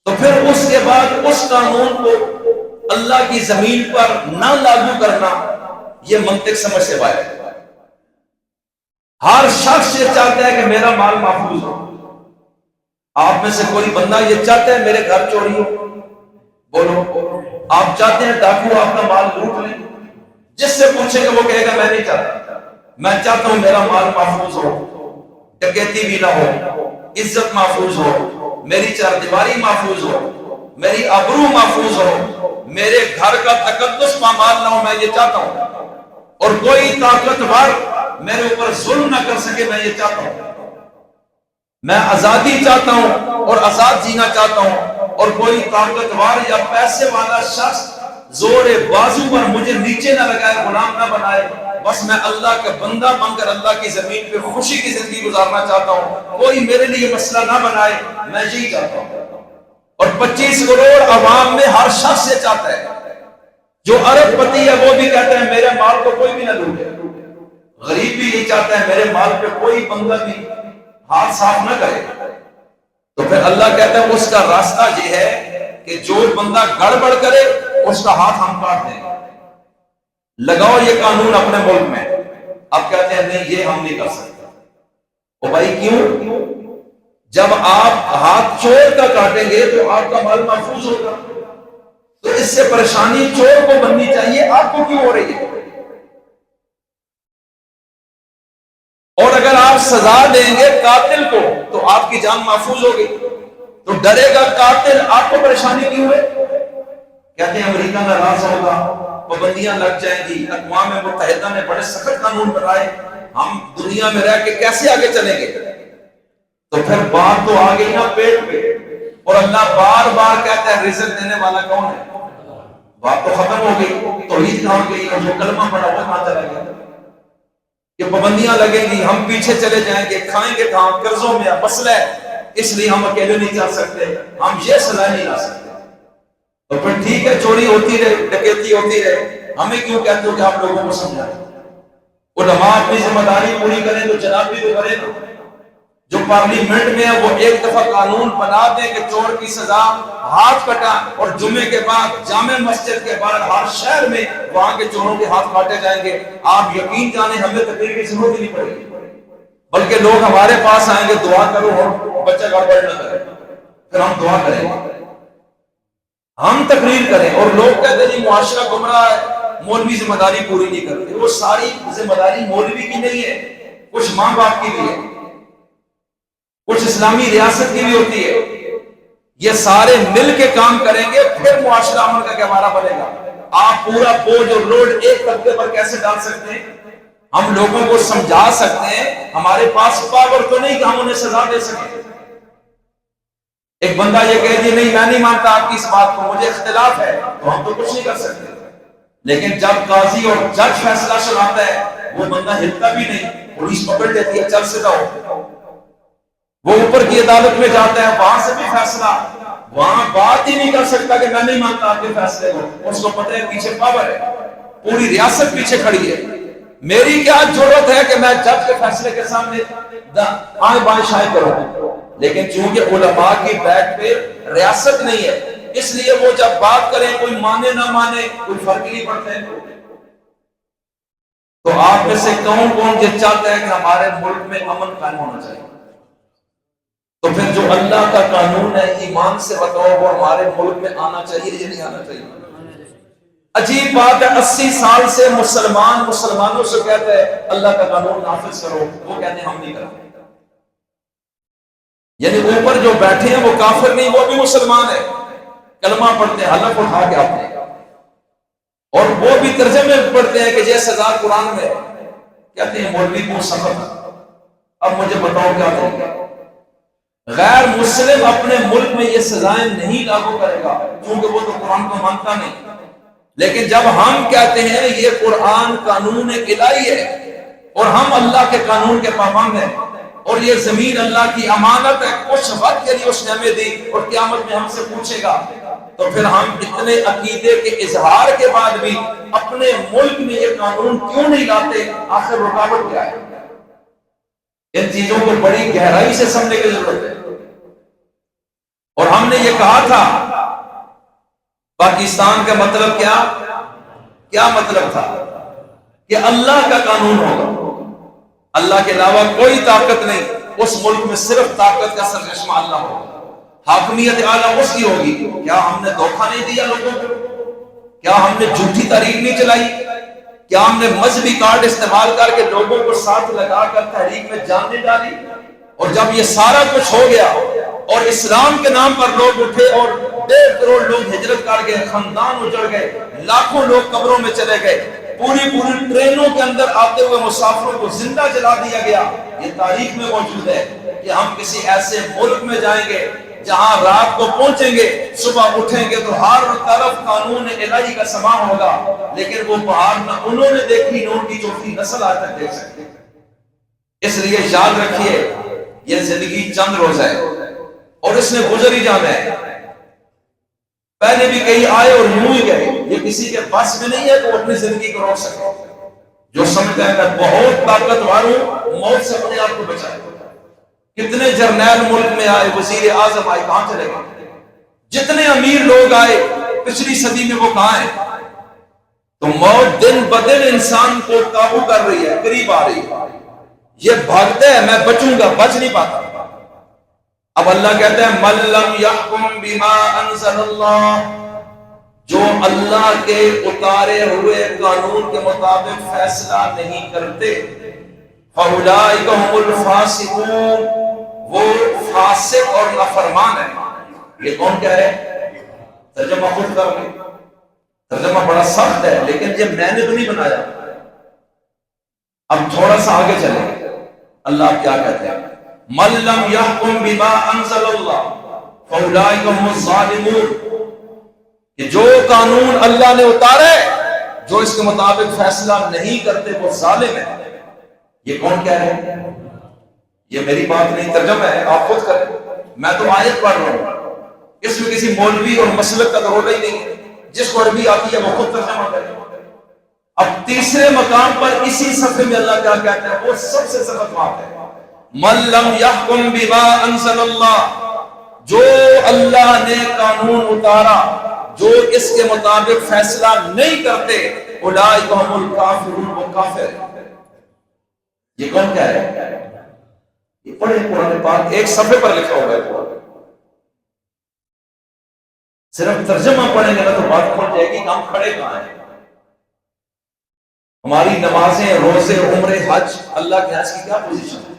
تو پھر اس کے بعد اس قانون کو اللہ کی زمین پر نہ لاگو کرنا یہ منطق سمجھ سے باہر ہے. ہر شخص یہ چاہتا ہے کہ میرا مال محفوظ ہو. آپ میں سے کوئی بندہ یہ چاہتا ہے میرے گھر چوری ہو؟ بولو. آپ چاہتے ہیں ڈاکو آپ کا مال لوٹ لیں؟ جس سے پوچھے گا وہ کہے گا میں نہیں چاہتا. میں چاہتا ہوں میرا مال محفوظ ہو، ڈکیتی بھی نہ ہو، عزت محفوظ ہو، میری چاردیواری محفوظ ہو، میری آبرو محفوظ ہو، میرے گھر کا تقدس پامال نہ ہو، میں یہ چاہتا ہوں، اور کوئی طاقتور میرے اوپر ظلم نہ کر سکے، میں یہ چاہتا ہوں، میں آزادی چاہتا ہوں اور آزاد جینا چاہتا ہوں، اور کوئی طاقتور یا پیسے والا شخص زور بازو پر مجھے نیچے نہ لگائے، غلام نہ بنائے، بس میں اللہ کا بندہ بن کر اللہ کی زمین پہ خوشی کی زندگی گزارنا چاہتا ہوں، کوئی میرے لیے مسئلہ نہ بنائے، میں یہی چاہتا ہوں۔ اور 25 کروڑ عوام میں ہر شخص یہ چاہتا ہے، جو ارب پتی ہے وہ بھی کہتا ہے میرے مال کو کوئی بھی نہ لوٹے، غریب بھی یہ چاہتا ہے میرے مال پہ کوئی بندہ بھی ہاتھ صاف نہ کرے۔ تو پھر اللہ کہتا ہے اس کا راستہ یہ ہے کہ جو بندہ گڑبڑ کرے اس کا ہاتھ ہم کاٹ دیں، لگاؤ یہ قانون اپنے ملک میں۔ اب کہتے ہیں نہیں یہ ہم نہیں کر سکتے۔ او بھائی کیوں؟ جب آپ ہاتھ چور کا کاٹیں گے تو آپ کا مال محفوظ ہوگا، تو اس سے پریشانی چور کو بننی چاہیے، آپ کو کیوں ہو رہی ہے؟ اور اگر آپ سزا دیں گے قاتل کو تو آپ کی جان محفوظ ہوگی، تو ڈرے گا قاتل، آپ کو پریشانی کیوں ہے؟ کہتے ہیں امریکہ ناراض ہوگا، پابندیاں لگ جائیں گی، اقوام متحدہ نے بڑے سخت قانون بنائے، ہم دنیا میں رہ کے کیسے آگے چلیں گے؟ تو پھر بات تو آ گئی نا پیٹ پہ، اور اللہ بار بار کہتا ہے رزق دینے والا کون ہے؟ بات تو ختم ہو گئی، توحید کہاں گئی؟ اور جو کلمہ پڑھا وہ کہاں چلا گیا؟ کہ پابندیاں لگیں گی، ہم پیچھے چلے جائیں گے، کھائیں گے کہاں؟ قرضوں میں مسئلہ ہے، اس لیے ہم اکیلے نہیں چل سکتے، ہم یہ سزا نہیں لا سکتے۔ تو پھر ٹھیک ہے چوری ہوتی رہے، ڈکیتی ہوتی رہے، ہمیں کیوں کہتے ہو کہ آپ لوگوں کو سمجھائیں؟ علماء اپنی ذمہ داری پوری کریں تو جناب بھی تو کرے نا۔ جو پارلیمنٹ میں ہے وہ ایک دفعہ قانون بنا دیں کہ چور کی سزا ہاتھ کٹا، اور جمعے کے بعد جامع مسجد کے بعد ہر شہر میں وہاں کے چوروں کے ہاتھ کاٹے جائیں گے، آپ یقین جانیں ہمیں تقریر کی ضرورت ہی نہیں پڑے گی، بلکہ لوگ ہمارے پاس آئیں گے دعا کرو اور بچہ گڑبڑ نہ کرے، پھر ہم دعا کریں گے، ہم تقریر کریں، اور لوگ کہتے ہیں جی معاشرہ گمراہ ہے، مولوی ذمہ داری پوری نہیں کرتے۔ وہ ساری ذمہ داری مولوی کی نہیں ہے، کچھ ماں باپ کی بھی ہے، کچھ اسلامی ریاست کی بھی ہوتی ہے۔ یہ سارے مل کے کام کریں گے پھر معاشرہ امن کا گہوارہ بنے گا۔ آپ پورا بوجھ اور لوڈ ایک طبقے پر کیسے ڈال سکتے ہیں؟ ہم لوگوں کو سمجھا سکتے ہیں، ہمارے پاس پاور تو نہیں کہ ہم انہیں سزا دے سکیں۔ ایک بندہ یہ کہے جی نہیں میں نہیں مانتا آپ کی اس بات کو، مجھے اختلاف ہے، تو ہم تو کچھ نہیں کر سکتے۔ لیکن جب قاضی اور جج فیصلہ سناتا ہے وہ بندہ ہلتا بھی نہیں، پولیس پکڑ لیتی ہے، چل سیدھا ہو۔ وہ اوپر کی عدالت میں جاتا ہے، وہاں سے بھی فیصلہ، وہاں بات ہی نہیں کر سکتا کہ میں نہیں مانتا آپ کے فیصلے کو، اس کو پتہ ہے پیچھے پاور ہے، پوری ریاست پیچھے کھڑی ہے، میری کیا ضرورت ہے کہ میں جج کے فیصلے کے سامنے آئیں بائیں شائیں کروں؟ لیکن چونکہ علماء کی بیک پہ ریاست نہیں ہے، اس لیے وہ جب بات کریں کوئی مانے نہ مانے کوئی فرق نہیں پڑتا ہے۔ تو آپ میں سے کون کون یہ چاہتا ہے کہ ہمارے ملک میں امن قائم ہونا چاہیے؟ تو پھر جو اللہ کا قانون ہے ایمان سے بتاؤ وہ ہمارے ملک میں آنا چاہیے یا نہیں آنا چاہیے؟ عجیب بات ہے، 80 سال سے مسلمانوں سے کہتے ہیں اللہ کا قانون نافذ کرو، وہ کہتے ہیں ہم نہیں کرتے۔ یعنی اوپر جو بیٹھے ہیں وہ کافر نہیں، وہ بھی مسلمان ہے، کلمہ پڑھتے ہیں حلف اٹھا کے آپ نے، اور وہ بھی ترجمے پڑھتے ہیں کہ یہ سزا قرآن میں کہتے ہیں مولوی کو سخت۔ اب مجھے بتاؤ کیا کریں گے؟ غیر مسلم اپنے ملک میں یہ سزائیں نہیں لاگو کرے گا کیونکہ وہ تو قرآن کو مانتا نہیں، لیکن جب ہم کہتے ہیں یہ قرآن قانون الہی ہے اور ہم اللہ کے قانون کے پابند ہیں اور یہ زمین اللہ کی امانت ہے، کچھ وقت کے لیے اس نے ہمیں دی اور قیامت میں ہم سے پوچھے گا، تو پھر ہم اتنے عقیدے کے اظہار کے بعد بھی اپنے ملک میں یہ قانون کیوں نہیں لاتے؟ آخر رکاوٹ کیا ہے؟ ان چیزوں کو بڑی گہرائی سے سمجھنے کی ضرورت ہے۔ اور ہم نے یہ کہا تھا پاکستان کا مطلب کیا مطلب تھا؟ کہ اللہ کا قانون ہوگا، اللہ کے علاوہ کوئی طاقت نہیں، اس ملک میں صرف طاقت کا سرچشمہ اللہ ہوگا، حاکمیت اعلیٰ اس کی ہوگی۔ کیا ہم نے دھوکہ نہیں دیا لوگوں کو؟ کیا ہم نے جھوٹی تحریک نہیں چلائی؟ کیا ہم نے مذہبی کارڈ استعمال کر کے لوگوں کو ساتھ لگا کر تحریک میں جان نہیں ڈالی؟ اور جب یہ سارا کچھ ہو گیا اور اسلام کے نام پر لوگ اٹھے اور 1.5 کروڑ لوگ ہجرت کر گئے، خاندان اجڑ گئے، لاکھوں لوگ قبروں میں چلے گئے، پوری ٹرینوں کے اندر آتے ہوئے مسافروں کو زندہ جلا دیا گیا، یہ تاریخ میں موجود ہے کہ ہم کسی ایسے ملک میں جائیں گے جہاں رات کو پہنچیں گے، صبح اٹھیں گے تو ہر طرف قانون الہی کا سماع ہوگا، لیکن وہ بہار نہ انہوں نے دیکھی نہ ان کی چوتھی نسل آج تک دیکھ سکتے۔ اس لیے یاد رکھیے یہ زندگی چند روز ہے اور اس نے گزر ہی جانا ہے۔ پہلے بھی کئی آئے اور یوں ہی گئے، یہ کسی کے بس میں نہیں ہے کہ وہ اپنی زندگی کو روک سکے۔ جو سمجھتا ہے میں بہت طاقتور ہوں، موت سے اپنے آپ کو بچائے۔ کتنے جرنیل ملک میں آئے، وزیر اعظم آئے، کہاں چلے گئے؟ جتنے امیر لوگ آئے پچھلی صدی میں وہ کہاں ہیں؟ تو موت دن بدن انسان کو قابو کر رہی ہے، قریب آ رہی ہے۔ یہ بھاگتا ہے میں بچوں گا، بچ نہیں پاتا۔ اب اللہ کہتا ہے مَن لَّمْ يَحْكُم بِمَا أَنزَلَ اللَّهُ، جو اللہ کے اتارے ہوئے قانون کے مطابق فیصلہ نہیں کرتے، فَأُولَٰئِكَ هُمُ الْفَاسِقُونَ، وہ فاسق اور نافرمان ہے۔ یہ کون کہہ رہے؟ ترجمہ خود کر لیں، ترجمہ بڑا سخت ہے لیکن یہ میں نے تو نہیں بنایا۔ اب تھوڑا سا آگے چلیں، اللہ کیا کہتے ہیں؟ مَن لَّمْ يَحْكُم بِمَا أَنزَلَ اللَّهُ فَأُولَٰئِكَ هُمُ الظَّالِمُونَ، کہ جو قانون اللہ نے اتارے جو اس کے مطابق فیصلہ نہیں کرتے وہ ظالم ہے۔ یہ کون کہہ رہے ہیں؟ یہ میری بات نہیں، ترجمہ ہے، آپ خود کریں، میں تو آیت پڑھ رہا ہوں، اس میں کسی مولوی اور مسلک کا ضرورت ہی نہیں ہے، جس کو عربی آتی ہے وہ خود ترجمہ کرے۔ اب تیسرے مقام پر اسی صفحے میں اللہ کیا کہتا ہے، وہ سب سے سخت بات ہے، مَن لَّمْ يَحْكُم بِمَا أَنزَلَ اللَّهُ، جو اللہ نے قانون اتارا جو اس کے مطابق فیصلہ نہیں کرتے، اولئک هم الکافرون، وہ کافر ہیں۔ یہ کون کہہ رہے ہیں؟ یہ پڑھے قرآن پاک، ایک صفحے پر لکھا ہوگا ہے، صرف ترجمہ پڑھیں گے نا تو بات پہنچ جائے گی کہ ہم کھڑے کہاں ہیں۔ ہماری نمازیں، روزے، عمرے، حج، اللہ کے حج کی کیا پوزیشن ہے؟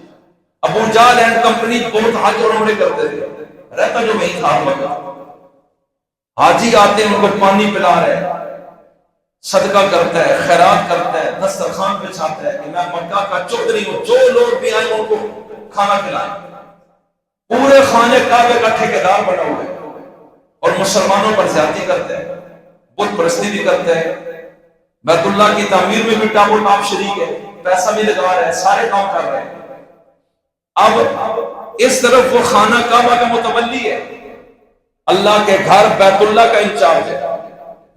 ابو جہل اینڈ کمپنی بہت حج اور عمرے کرتے تھے، رہتا جو وہیں تھا مکہ، حاجی آتے ہیں ان کو پانی پلا رہے، صدقہ کرتا ہے، خیرات کرتا ہے، دسترخوان بچھاتا ہے کہ میں مکہ کا چودھری ہوں، جو لوگ بھی آئیں ان کو کھانا کھلائیں، پورے خانے کعبے کا ٹھیکیدار بنا ہوا ہے، اور مسلمانوں پر زیادتی کرتے ہیں، بت پرستی بھی کرتے ہیں، بیت اللہ کی تعمیر میں بھی ٹاپ و ٹاپ شریک ہے، پیسہ بھی لگا رہے ہیں، سارے کام کر رہے ہیں۔ اب اس طرف وہ خانہ کعبہ کا متولی ہے، اللہ کے گھر بیت اللہ کا انچارج ہے،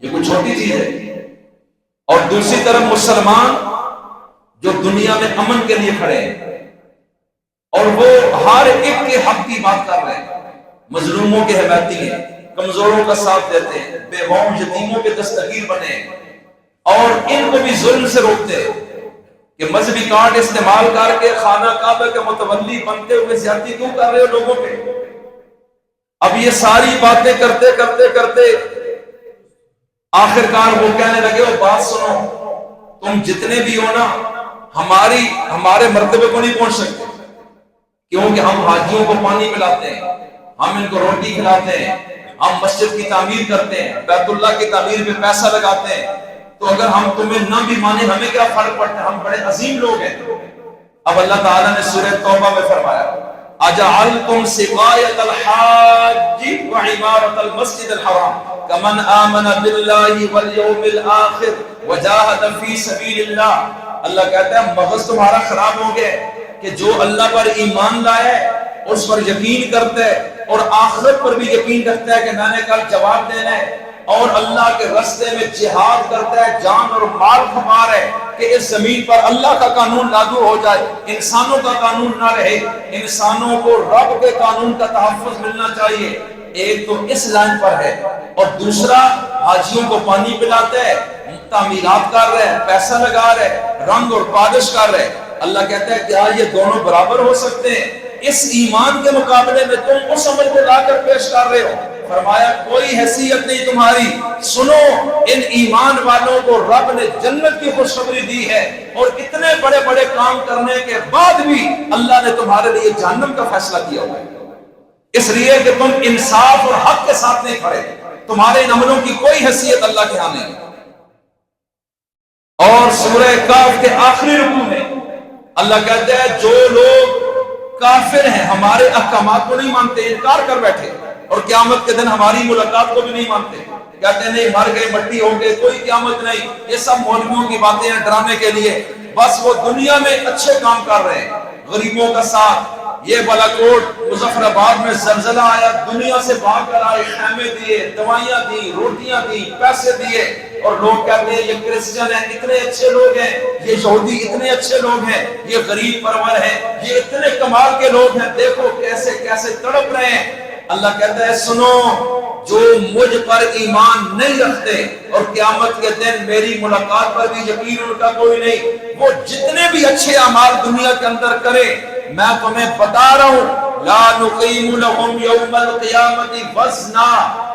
یہ کوئی چھوٹی چیز ہے۔ اور دوسری طرف مسلمان جو دنیا میں امن کے لیے کھڑے ہیں اور وہ ہر ایک کے حق کی بات کر رہے ہیں، مظلوموں کے حمایتی ہیں، کمزوروں کا ساتھ دیتے ہیں، بیواؤں یتیموں کے دستگیر بنے ہیں، اور ان کو بھی ظلم سے روکتے ہیں کہ مذہبی کارڈ استعمال کر کے خانہ کعبہ کے متولی بنتے ہوئے زیادتی کیوں کر رہے ہو لوگوں پہ۔ اب یہ ساری باتیں کرتے کرتے کرتے آخرکار وہ کہنے لگے وہ بات سنو، تم جتنے بھی ہو نا ہمارے مرتبے کو نہیں پہنچ سکتے، کیونکہ ہم حاجیوں کو پانی پلاتے ہیں، ہم ان کو روٹی کھلاتے ہیں، ہم مسجد کی تعمیر کرتے ہیں، بیت اللہ کی تعمیر پہ پیسہ لگاتے ہیں، تو اگر ہم تمہیں نہ بھی مانے ہمیں کیا فرق پڑتا ہے، ہم بڑے عظیم لوگ ہیں۔ اب اللہ تعالیٰ نے سورہ توبہ میں فرمایا اجعلتم سقایۃ الحاج وعمارۃ المسجد الحرام کمن آمن باللہ والیوم الآخر وجاہد فی سبیل اللہ۔ اللہ کہتا ہے مغز تمہارا خراب ہو گیا کہ جو اللہ پر ایمان لائے، اس پر یقین کرتا ہے اور آخرت پر بھی یقین رکھتا ہے کہ میں نے کل جواب دینا ہے، اور اللہ کے راستے میں جہاد کرتا ہے، جان اور مال کھپا رہا ہے کہ اس زمین پر اللہ کا قانون لاگو ہو جائے، انسانوں کا قانون نہ رہے، انسانوں کو رب کے قانون کا تحفظ ملنا چاہیے۔ ایک تو اس لائن پر ہے، اور دوسرا حاجیوں کو پانی پلاتا ہے، تعمیرات کر رہے ہیں، پیسہ لگا رہے ہیں، رنگ اور پالش کر رہے ہیں۔ اللہ کہتا ہے کیا یہ دونوں برابر ہو سکتے ہیں؟ اس ایمان کے مقابلے میں تم اس عمل کو لا کر پیش کر رہے ہو فرمایا کوئی حیثیت نہیں تمہاری، سنو ان ایمان والوں کو رب نے جنت کی خوشخبری دی ہے، اور اتنے بڑے بڑے کام کرنے کے بعد بھی اللہ نے تمہارے لیے جہنم کا فیصلہ کیا ہوا ہے، اس لیے کہ تم انصاف اور حق کے ساتھ نہیں کھڑے، تمہارے ان عملوں کی کوئی حیثیت اللہ کے ہاں نہیں۔ اور سورہ کہف کے آخری رکوع میں اللہ کہتا ہے جو لوگ کافر ہیں، ہمارے احکامات کو نہیں مانتے، انکار کر بیٹھے، اور قیامت کے دن ہماری ملاقات کو بھی نہیں مانتے، کہتے ہیں نہیں مر گئے مٹی ہو گئے کوئی قیامت نہیں، یہ سب مولویوں کی باتیں ہیں ڈرانے کے لیے، بس وہ دنیا میں اچھے کام کر رہے ہیں، غریبوں کا ساتھ، یہ بالاکوٹ مظفر آباد میں زلزلہ آیا، دنیا سے بھاگ کر آئے، خیمے دیے، دوائیاں دی، روٹیاں دی، پیسے دیے، اور لوگ کہتے ہیں یہ کرسچن ہیں اتنے اچھے لوگ ہیں، یہ یہودی اتنے اچھے لوگ ہیں، یہ غریب پرور ہیں، یہ اتنے کمال کے لوگ ہیں، دیکھو کیسے کیسے تڑپ رہے ہیں۔ اللہ کہتا ہے سنو جو مجھ پر ایمان نہیں رکھتے اور قیامت کے دن میری ملاقات پر بھی یقین ان کا کوئی نہیں، وہ جتنے بھی اچھے اعمال دنیا کے اندر کرے، میں تمہیں بتا رہا ہوں لا نقیم لہم یوم القیامت وزنا،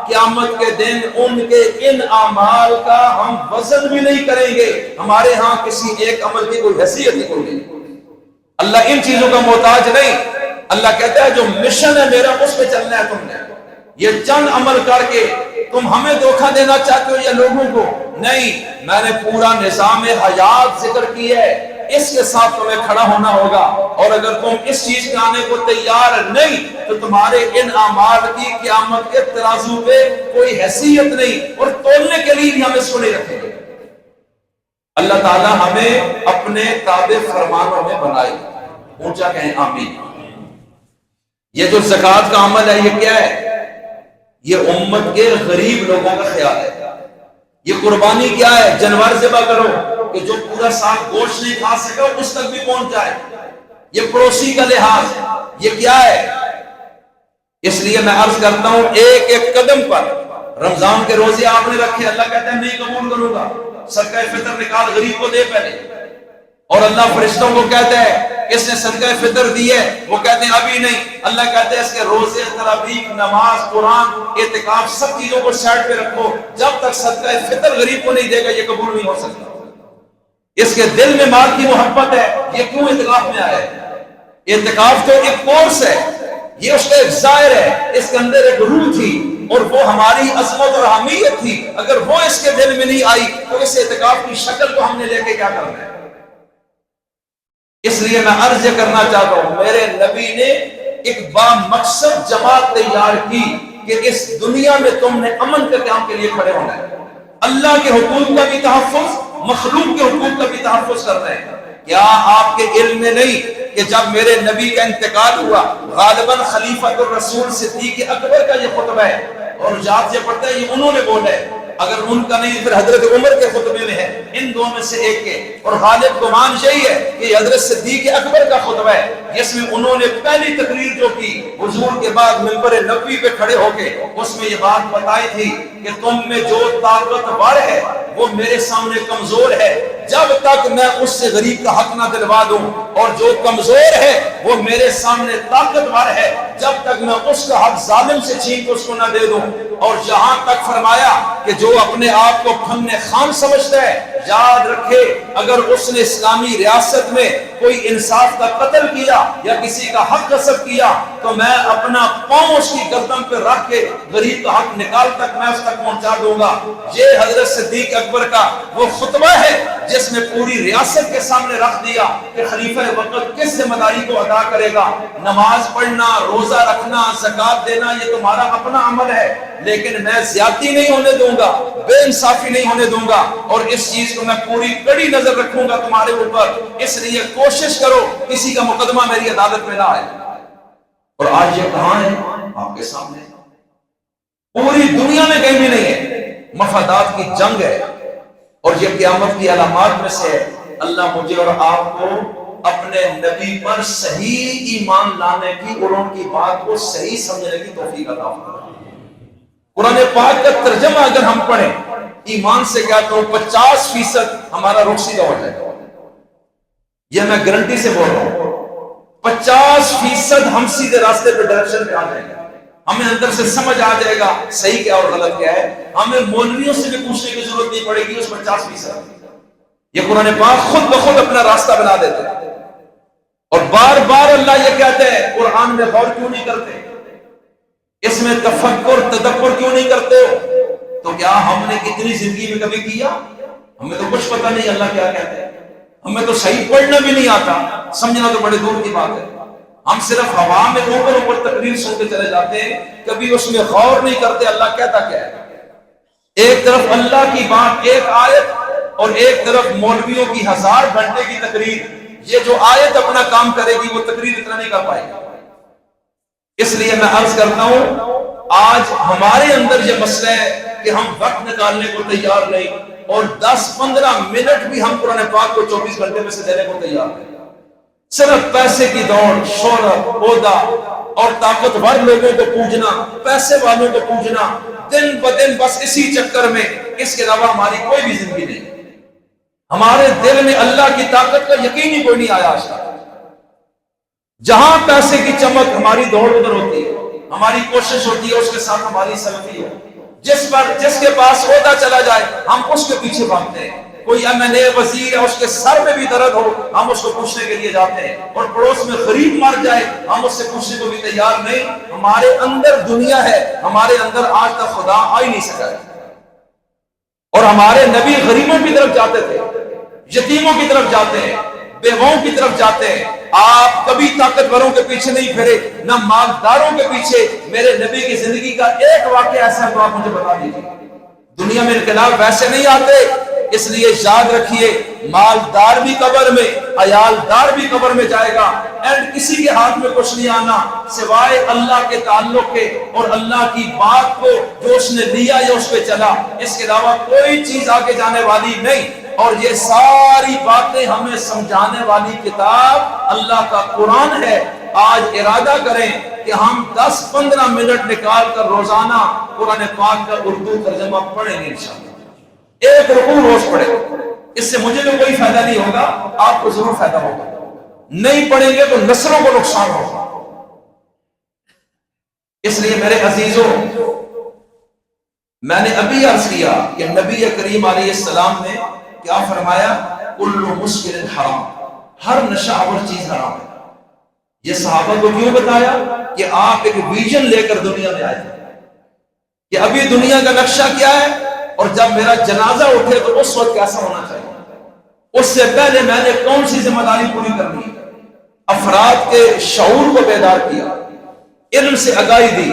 قیامت کے دن ان کے ان اعمال کا ہم وزن بھی نہیں کریں گے، ہمارے ہاں کسی ایک عمل کی کوئی حیثیت ہی کوئی نہیں۔ اللہ ان چیزوں کا محتاج نہیں، اللہ کہتا ہے جو مشن ہے میرا اس پہ چلنا ہے تم نے، یہ چند عمل کر کے تم ہمیں دھوکہ دینا چاہتے ہو یا لوگوں کو، نہیں، میں نے پورا نظام حیات ذکر کی ہے، اس کے ساتھ تمہیں کھڑا ہونا ہوگا، اور اگر تم اس چیز کے آنے کو تیار نہیں تو تمہارے ان اعمال کی قیامت کے ترازو پہ کوئی حیثیت نہیں، اور تولنے کے لیے بھی ہم اس کو نہیں رکھیں گے۔ اللہ تعالی ہمیں اپنے تابع فرمانوں میں بنائے، اونچا کہیں آمین۔ یہ جو زکوٰۃ کا عمل ہے یہ کیا ہے؟ یہ امت کے غریب لوگوں کا خیال ہے۔ یہ قربانی کیا ہے؟ جانور ذبح کرو کہ جو پورا سال گوشت نہیں کھا سکا اس تک بھی پہنچ جائے، یہ پڑوسی کا لحاظ، یہ کیا ہے؟ اس لیے میں عرض کرتا ہوں ایک ایک قدم پر رمضان کے روزے آپ نے رکھے، اللہ کہتا ہے نہیں قبول کروں گا، صدقہ فطر نکال غریب کو دے پہلے، اور اللہ فرشتوں کو کہتا ہے اس نے صدقہ فطر دی ہے، وہ کہتے ہیں ابھی نہیں، اللہ کہتے ہیں اس کے روزے تراویح نماز قرآن اعتکاف سب چیزوں کو سائڈ پہ رکھو، جب تک صدقہ فطر غریب کو نہیں دے گا یہ قبول نہیں ہو سکتا۔ اس کے دل میں مال کی محبت ہے، یہ کیوں اعتکاف میں آیا ہے؟ اعتکاف تو ایک کورس ہے، یہ اس کا ایک ظاہر ہے، اس کے اندر ایک روح تھی اور وہ ہماری عظمت اور اہمیت تھی، اگر وہ اس کے دل میں نہیں آئی تو اس اعتکاف کی شکل کو ہم نے لے کے کیا کرنا ہے؟ اس لیے میں عرض کرنا چاہتا ہوں میرے نبی نے ایک با مقصد جماعت تیار کی کہ اس دنیا میں تم نے امن کے قیام کے لیے کھڑے ہونا ہے، اللہ کے حقوق کا بھی تحفظ، مخلوق کے حقوق کا بھی تحفظ کرنا ہے۔ کیا آپ کے علم میں نہیں کہ جب میرے نبی کا انتقال ہوا غالباً خلیفۃ الرسول صدیق اکبر کا یہ خطبہ ہے، اور جات یہ پڑھتا ہے یہ انہوں نے بولا ہے، اگر ان کا نہیں پھر حضرت عمر کے خطبے میں ہے، ان دو میں سے ایک کے، اور غالب گمان یہی ہے کہ حضرت صدیق اکبر کا خطبہ ہے جس میں انہوں نے پہلی تقریر جو کی حضور کے بعد منبر نبوی پہ کھڑے ہو کے، اس میں یہ بات بتائی تھی کہ تم میں جو طاقتور ہے وہ میرے سامنے کمزور ہے، جب تک میں اس سے غریب کا حق نہ دلوا دوں، اور جو کمزور ہے وہ میرے سامنے طاقتور ہے، جب تک میں اس کا حق ظالم سے چھین کے اس کو نہ دے دوں۔ اور جہاں تک فرمایا کہ جو اپنے آپ کو فن خان سمجھتا ہے، یاد رکھے اگر اس نے اسلامی ریاست میں کوئی انصاف کا قتل کیا یا کسی کا حق غصب کیا تو میں اپنا پاؤں اس کی گردن پہ رکھ کے غریب کا حق نکال تک میں اس تک پہنچا دوں گا۔ یہ حضرت صدیق اکبر کا وہ خطبہ ہے جس نے پوری ریاست کے سامنے رکھ دیا کہ خلیفہ وقت کس ذمہ داری کو ادا کرے گا۔ نماز پڑھنا، روزہ رکھنا، زکوٰۃ دینا یہ تمہارا اپنا عمل ہے، لیکن میں زیادتی نہیں ہونے دوں گا، بے انصافی نہیں ہونے دوں گا، اور اس چیز کو میں پوری کڑی نظر رکھوں گا تمہارے اوپر، اس لیے کوشش کرو کسی کا مقدمہ میری عدالت میں نہ آئے۔ اور آج یہ کہاں ہے؟ آپ کے سامنے، پوری دنیا میں کہیں بھی نہیں ہے، مفادات کی جنگ ہے، اور یہ قیامت کی علامات میں سے ہے۔ اللہ مجھے اور آپ کو اپنے نبی پر صحیح ایمان لانے کی اور ان کی بات کو صحیح سمجھنے کی توفیق عطا فرمائے۔ قرآن پاک کا ترجمہ اگر ہم پڑھیں ایمان سے کہتا ہوں 50% ہمارا رخ سیدھا ہو جائے گا، یہ میں گارنٹی سے بول رہا ہوں، 50% ہم سیدھے راستے پہ ڈائریکشن پہ آ جائیں گے، ہمیں اندر سے سمجھ آ جائے گا صحیح کیا اور غلط کیا ہے. ہمیں مولویوں سے بھی پوچھنے کی ضرورت نہیں پڑے گی اس 50%. یہ قرآن پاک خود بخود اپنا راستہ بنا دیتے ہیں. اور بار بار اللہ یہ کہتے ہیں قرآن میں غور کیوں نہیں کرتے, اس میں تفکر تدبر کیوں نہیں کرتے ہو؟ تو کیا ہم نے کتنی زندگی میں کبھی کیا؟ ہمیں تو کچھ پتہ نہیں اللہ کیا کہتے ہیں. ہمیں تو صحیح پڑھنا بھی نہیں آتا, سمجھنا تو بڑے دور کی بات ہے. ہم صرف ہوا میں اوپر تقریر سنتے چلے جاتے ہیں, کبھی اس میں غور نہیں کرتے اللہ کہتا کیا ہے. ایک طرف اللہ کی بات ایک آیت, اور ایک طرف مولویوں کی 1000 گھنٹے کی تقریر. یہ جو آیت اپنا کام کرے گی وہ تقریر اتنا نہیں کر پائے گی. اس لیے میں عرض کرتا ہوں آج ہمارے اندر یہ مسئلہ ہے کہ ہم وقت نکالنے کو تیار نہیں, اور 10-15 منٹ بھی ہم قرآن پاک کو 24 گھنٹے میں سے دینے کو تیار نہیں. صرف پیسے کی دوڑ, شہرت, عہدہ اور طاقتور لوگوں کو پوجنا, پیسے والوں کو پوجنا, دن بدن بس اسی چکر میں. اس کے علاوہ ہماری کوئی بھی زندگی نہیں. ہمارے دل میں اللہ کی طاقت کا یقین ہی کوئی نہیں آیا آج تک. جہاں پیسے کی چمک ہماری دوڑ ادھر ہوتی ہے, ہماری کوشش ہوتی ہے اس کے ساتھ ہماری سلفی ہو. جس کے پاس عہدہ چلا جائے ہم اس کے پیچھے بھاگتے ہیں. کوئی MLA وزیر ہے, اس کے سر میں بھی درد ہو ہم اس کو پوچھنے کے لیے جاتے ہیں, اور پڑوس میں غریب مر جائے ہم اس سے پوچھنے کو بھی تیار نہیں. ہمارے اندر دنیا ہے, ہمارے اندر آج تک خدا آ ہی نہیں سکا ہے. اور ہمارے نبی غریبوں کی طرف جاتے تھے, یتیموں کی طرف جاتے ہیں, بیواؤں کی طرف جاتے ہیں. آپ کبھی طاقتوروں کے پیچھے نہیں پھرے, نہ مالداروں کے پیچھے. میرے نبی کی زندگی کا ایک واقعہ ایسا ہے تو آپ مجھے بتا دیجیے. دنیا میں انقلاب ویسے نہیں آتے, اس لیے یاد رکھیے مالدار بھی قبر میں, عیالدار بھی قبر میں جائے گا, اینڈ کسی کے ہاتھ میں کچھ نہیں آنا سوائے اللہ کے تعلق کے اور اللہ کی بات کو جو اس نے لیا یا اس پہ چلا. اس کے علاوہ کوئی چیز آگے جانے والی نہیں. اور یہ ساری باتیں ہمیں سمجھانے والی کتاب اللہ کا قرآن ہے. آج ارادہ کریں کہ ہم 10-15 منٹ نکال کر روزانہ قرآن پاک کا اردو ترجمہ پڑھیں گے انشاءاللہ. ایک رکوع روز پڑھیں. اس سے مجھے تو کوئی فائدہ نہیں ہوگا, آپ کو ضرور فائدہ ہوگا. نہیں پڑھیں گے تو نسلوں کو نقصان ہوگا. اس لیے میرے عزیزوں, میں نے ابھی عرض کیا کہ نبی کریم علیہ السلام نے کیا فرمایا, کل مسکر حرام, ہر نشہ آور چیز حرام ہے. یہ صحابہ کو کیوں بتایا کہ آپ ایک ویژن لے کر دنیا میں آئے کہ ابھی دنیا کا نقشہ کیا ہے, اور جب میرا جنازہ اٹھے تو اس وقت کیسا ہونا چاہیے, اس سے پہلے میں نے کون سی ذمہ داری پوری کرنی ہے. افراد کے شعور کو بیدار کیا, علم سے آگاہی دی,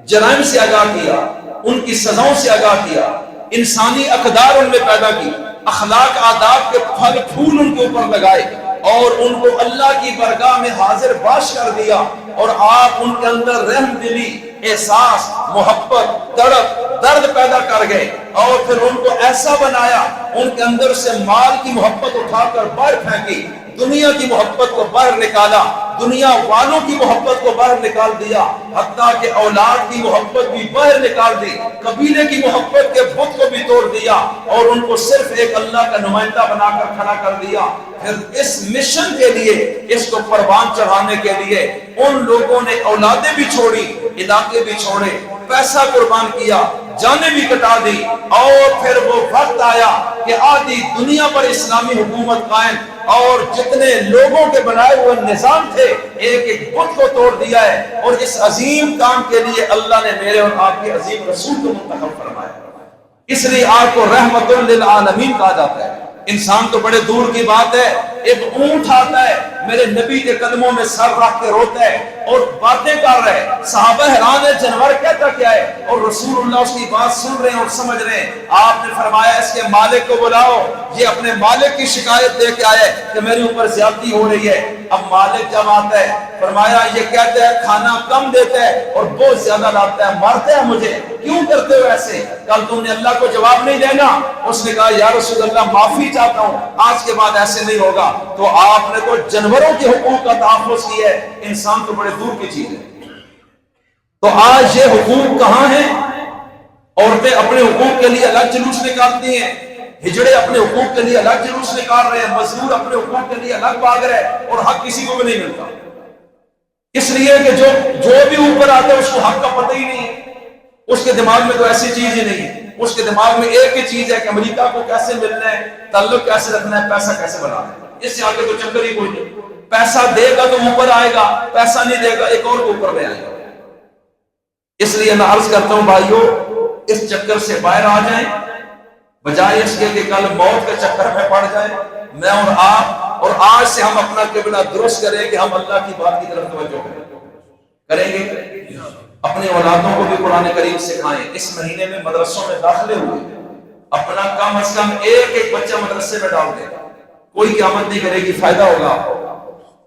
جرائم سے آگاہ کیا, ان کی سزاؤں سے آگاہ کیا, انسانی اقدار ان میں پیدا کی, اخلاق آداب کے پھل پھول ان کے اوپر لگائے, اور ان کو اللہ کی برگاہ میں حاضر باش کر دیا. اور آپ ان کے اندر رحم دلی, احساس, محبت, تڑپ, درد پیدا کر گئے, اور پھر ان کو ایسا بنایا, ان کے اندر سے مال کی محبت اٹھا کر باہر پھینکی, دنیا کی محبت کو باہر نکالا, دنیا والوں کی محبت کو باہر نکال دیا, حتیٰ کہ اولاد کی محبت بھی باہر نکال دی, قبیلے کی محبت کے بت کو بھی توڑ دیا, اور ان کو صرف ایک اللہ کا نمائندہ بنا کر کھڑا کر دیا. پھر اس مشن کے لیے, اس کو پروان چڑھانے کے لیے ان لوگوں نے اولادیں بھی چھوڑی, علاقے بھی چھوڑے, پیسہ قربان کیا, جانیں بھی کٹا دی, اور پھر وہ وقت آیا کہ آدھی دنیا پر اسلامی حکومت قائم, اور جتنے لوگوں کے بنائے ہوئے نظام تھے ایک ایک بت کو توڑ دیا ہے. اور اس عظیم کام کے لیے اللہ نے میرے اور آپ کے عظیم رسول کو منتخب فرمایا. اس لیے آپ کو رحمت للعالمین کہا جاتا ہے. انسان تو بڑے دور کی بات ہے, ایک اونٹ آتا ہے میرے نبی کے قدموں میں سر رکھ کے روتا ہے اور باتیں کر رہے ہیں, صحابہ حیران ہے جانور کہتا کیا ہے, اور رسول اللہ اس کی بات سن رہے ہیں اور سمجھ رہے ہیں. آپ نے فرمایا اس کے مالک کو بلاؤ, یہ اپنے مالک کی شکایت دے کے آئے کہ میرے اوپر زیادتی ہو رہی ہے. اب مالک جب آتا ہے فرمایا یہ کہتا ہے کھانا کم دیتا ہے اور بہت زیادہ لاتا ہے, مارتا ہے مجھے, کیوں کرتے ہو ایسے, کل تم نے اللہ کو جواب نہیں دینا. اس نے کہا یا رسول اللہ معافی چاہتا ہوں, آج کے بعد ایسے نہیں ہوگا. تو آپ نے تو جانوروں کے حقوق کا تحفظ کیا ہے, انسان تو بڑے دور کی چیز ہے. تو آج یہ حقوق کہاں ہیں؟ عورتیں اپنے حقوق کے لیے الگ جلوس نکالتی ہیں, ہجڑے اپنے حقوق کے لیے الگ جلوس نکال رہے ہیں, مزدور اپنے حقوق کے لیے الگ بھاگ رہے ہیں, اور حق کسی کو بھی نہیں ملتا. اس لیے کہ جو بھی اوپر آتا ہے اس کو حق کا پتہ ہی نہیں ہے، اس کے دماغ میں تو ایسی چیز ہی نہیں ہے، اس کے دماغ میں ایک ہی چیز ہے کہ امریکہ کو کیسے ملنا ہے، تعلق کیسے رکھنا ہے، پیسہ کیسے بنانا ہے، اس سے آگے تو چکر ہی کوئی نہیں۔ پیسہ دے گا تو اوپر آئے گا، پیسہ نہیں دے گا ایک اور کو اوپر میں آئے گا۔ اس لیے میں عرض کرتا ہوں بھائیو، اس چکر سے باہر آ جائیں، بجائے اس کے کہ کل موت کے چکر میں پڑ جائیں۔ میں اور آپ، اور آج سے ہم اپنا قبلہ درست کریں کہ ہم اللہ کی بات کی طرف توجہ کریں گے، اپنی اولادوں کو بھی قرآن کریم سکھائیں۔ اس مہینے میں مدرسوں میں داخلے ہوئے، اپنا کم از کم ایک بچہ مدرسے میں ڈال دیں، کوئی قیامت نہیں کرے گی، فائدہ ہوگا۔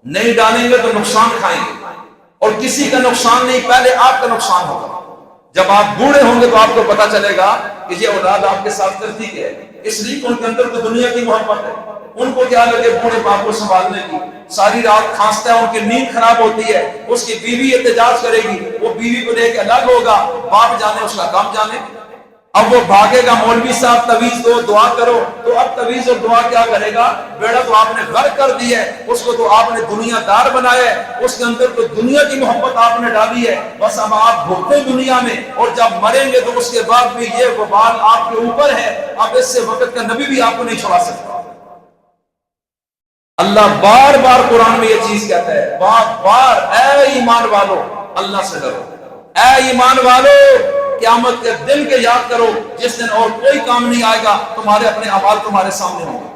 نہیں ڈالیں گے تو نقصان کھائیں گے، اور کسی کا نقصان نہیں، پہلے آپ کا نقصان ہوگا۔ جب آپ بوڑھے ہوں گے تو آپ کو پتا چلے گا کہ یہ اولاد آپ کے ساتھ کرتی کیا ہے، اس لیے ان کے اندر تو دنیا کی محبت ہے، ان کو کیا لگے بوڑھے باپ کو سنبھالنے کی، ساری رات کھانستا ہے، ان کی نیند خراب ہوتی ہے، اس کی بیوی احتجاج کرے گی، وہ بیوی کو لے کے الگ ہوگا، باپ جانے اس کا کام جانے۔ اب وہ بھاگے گا مولوی صاحب تویز دو دعا کرو، تو اب تویز اور دعا کیا کرے گا؟ بیڑا تو آپ نے غرق کر دی ہے، اس کو تو آپ نے دنیا دار بنایا ہے، اس کے اندر تو دنیا کی محبت آپ نے ڈالی ہے، بس اب آپ بھوکتے دنیا میں، اور جب مریں گے تو اس کے بعد بھی یہ وبال آپ کے اوپر ہے۔ اب اس سے وقت کا نبی بھی آپ کو نہیں چھڑا سکتا۔ اللہ بار بار قرآن میں یہ چیز کہتا ہے، بار بار، اے ایمان والو اللہ سے ڈرو، اے ایمان والو قیامت کے دن کے یاد کرو جس دن اور کوئی کام نہیں آئے گا، تمہارے اپنے اعمال تمہارے سامنے ہوں گے۔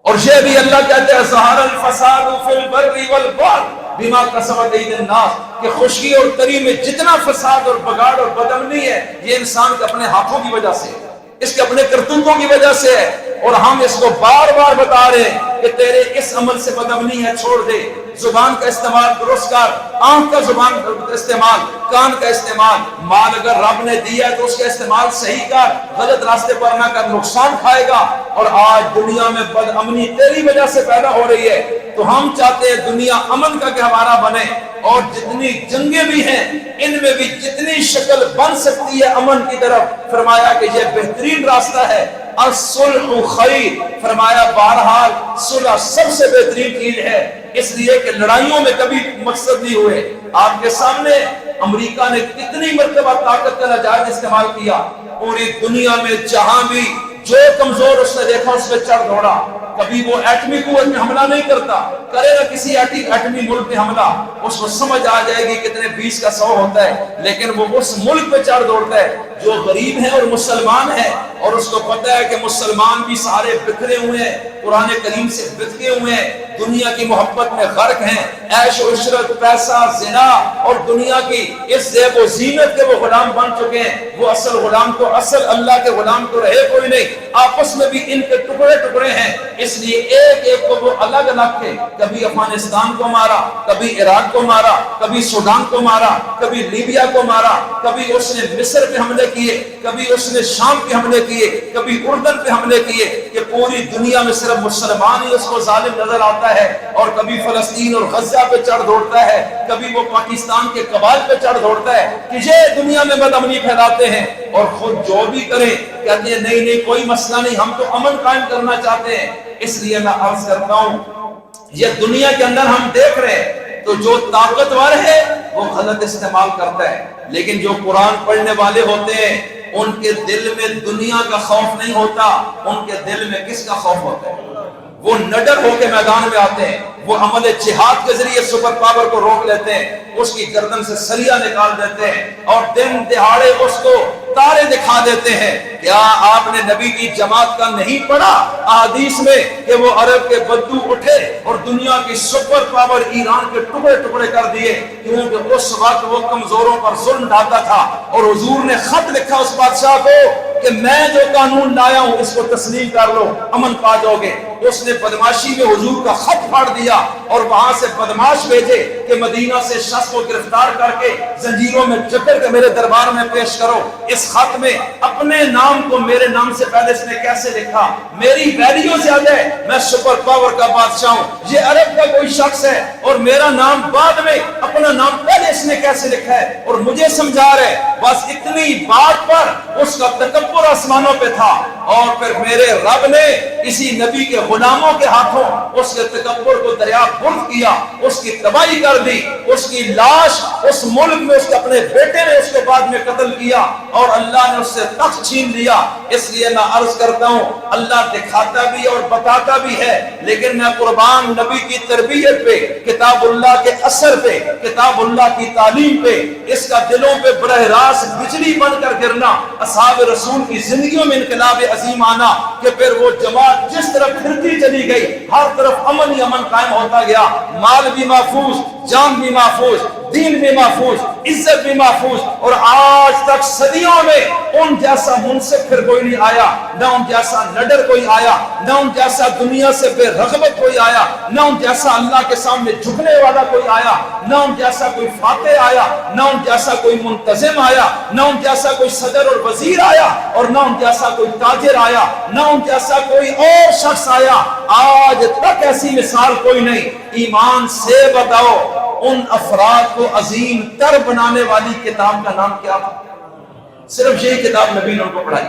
اور یہ بھی اللہ کہتے ہیں ظہر الفساد فی البر والبحر بما کسبت ایدی الناس، کہ خشکی اور تری میں جتنا فساد اور بگاڑ اور بدامنی ہے یہ انسان کے اپنے ہاتھوں کی وجہ سے ہے، اس کے اپنے کرتوتوں کی وجہ سے ہے۔ اور ہم اس کو بار بار بتا رہے ہیں کہ تیرے اس عمل سے بدامنی ہے، چھوڑ دے، زبان کا استعمال درست کر، آنکھ کا زبان استعمال، کان کا استعمال، مال اگر رب نے دیا ہے تو اس کا استعمال صحیح کر، غلط راستے پر نہ کر، نقصان کھائے گا۔ اور آج دنیا میں بد امنی تیری وجہ سے پیدا ہو رہی ہے، تو ہم چاہتے ہیں دنیا امن کا گہوارہ بنے، اور جتنی جنگیں بھی ہیں ان میں بھی جتنی شکل بن سکتی ہے امن کی طرف، فرمایا کہ یہ بہترین راستہ ہے، الصلح خیر، فرمایا بہرحال صلح سب سے بہترین چیز ہے، اس لیے کہ لڑائیوں میں کبھی مقصد نہیں ہوئے۔ آپ کے سامنے امریکہ نے کتنی مرتبہ طاقت کا ناجائز استعمال کیا، پوری دنیا میں جہاں بھی جو کمزور اس نے دیکھا اس پہ چڑھ دوڑا۔ کبھی وہ ایٹمی قوت میں حملہ نہیں کرتا، کرے گا کسی ایٹمی ملک میں حملہ، اس کو سمجھ آ جائے گی کتنے 20 کا 100 ہوتا ہے، لیکن وہ اس ملک پہ چڑھ دوڑتا ہے جو غریب ہے اور مسلمان ہے، اور اس کو پتا ہے کہ مسلمان بھی سارے بکھرے ہوئے ہیں، قرآن کریم سے بتکے ہوئے ہیں، دنیا کی محبت میں غرق ہیں، عیش و عشرت، پیسہ، زنا اور دنیا کی اس زیب و زینت کے وہ غلام بن چکے ہیں۔ وہ اصل غلام تو اصل اللہ کے غلام تو رہے کوئی نہیں، آپس میں بھی ان کے ٹکڑے ٹکڑے ہیں، اس لیے ایک ایک کو وہ الگ الگ تھے، کبھی افغانستان کو مارا، کبھی عراق کو مارا، کبھی سوڈان کو مارا، کبھی لیبیا کو مارا، کبھی اس نے مصر پہ حملے کیے، کبھی اس نے شام پہ حملے کیے، کبھی اردن پہ حملے کیے، کہ پوری دنیا میں صرف مسلمان ہی اس کو ظالم نظر آتا ہے، اور کبھی فلسطین اور غزہ پہ چڑھ دوڑتا ہے، کبھی وہ پاکستان کے قبائل پہ چڑھ دوڑتا ہے کہ یہ دنیا میں بد امنی پھیلاتے ہیں، اور خود جو بھی کریں کہتے ہیں نہیں نہیں کوئی مسئلہ نہیں، ہم تو امن قائم کرنا چاہتے ہیں۔ اس لیے میں عرض کرتا ہوں یہ دنیا کے اندر ہم دیکھ رہے ہیں تو جو طاقتور ہے وہ غلط استعمال کرتا ہے، لیکن جو قرآن پڑھنے والے ہوتے ہیں ان کے دل میں دنیا کا خوف نہیں ہوتا، ان کے دل میں کس کا خوف ہوتا ہے؟ وہ نڈر ہو کے میدان میں آتے ہیں، وہ عمل جہاد کے ذریعے سپر پاور کو روک لیتے ہیں، اس کی گردن سے سریا نکال دیتے ہیں، اور دن دہاڑے اس کو تارے دکھا دیتے ہیں۔ کیا آپ نے نبی کی جماعت کا نہیں پڑھا احادیث میں کہ وہ عرب کے بدو اٹھے اور دنیا کی سپر پاور ایران کے ٹکڑے ٹکڑے کر دیے، کیونکہ اس وقت وہ کمزوروں پر ظلم ڈھاتا تھا، اور حضور نے خط لکھا اس بادشاہ کو کہ میں جو قانون لایا ہوں اس کو تسلیم کر لو، امن پا جاؤ گے۔ اس نے بدماشی میں حضور کا خط پھاڑ دیا، اور وہاں سے بدماش بھیجے کہ مدینہ سے شخص کو گرفتار کر کے زنجیروں میں جکڑ کے میرے دربار میں پیش کرو۔ اس خط میں اپنے نام کو میرے نام سے پہلے اس نے کیسے لکھا؟ میری ویلیو زیادہ ہے، میں سپر پاور کا بادشاہ ہوں، یہ عرب کا کوئی شخص ہے اور میرا نام بعد میں، اپنا نام پہلے اس نے کیسے لکھا ہے؟ اور مجھے سمجھا رہے، بس اتنی بات پر اس کا تکبر آسمانوں پہ تھا، اور پھر میرے رب نے اسی نبی کے غلاموں کے ہاتھوں اس کے تکبر کو دریا بند کیا، اس کی تباہی کر دی, اس کی لاش اس ملک میں اس کے اپنے بیٹے نے اس کے بعد میں قتل کیا اور اللہ نے اس سے تخت چھین لیا. اس لیے میں عرض کرتا ہوں اللہ دکھاتا بھی اور بتاتا بھی ہے, لیکن میں قربان نبی کی تربیت پہ, کتاب اللہ کے اثر پہ, کتاب اللہ کی تعلیم پہ, اس کا دلوں پہ براہ راست بجلی بن کر گرنا, اصحاب رسول کی زندگیوں میں انقلاب عظیم آنا کہ پھر وہ جماعت جس طرف پھرتی چلی گئی ہر طرف امن ہی امن قائم ہوتا گیا, مال بھی محفوظ, جان بھی محفوظ, دین بھی محفوظ, عزت بھی محفوظ, اور آج تک صدیوں میں ان جیسا منصف پھر کوئی نہیں آیا, نہ ان جیسا نڈر کوئی آیا, نہ ان جیسا دنیا سے بے رغبت کوئی آیا, نہ ان جیسا اللہ کے سامنے جھکنے والا کوئی آیا, نہ ان جیسا کوئی فاتح آیا, نہ ان جیسا کوئی منتظم آیا, نہ ان جیسا کوئی صدر اور وزیر آیا, اور نہ ان جیسا کوئی تاجر آیا, نہ ان جیسا کوئی اور شخص آیا. آج تک ایسی مثال کوئی نہیں. ایمان سے بتاؤ ان افراد کو عظیم تر بنانے والی کتاب کا نام کیا تھا؟ صرف یہی کتاب نبی نے ان کو پڑھائی.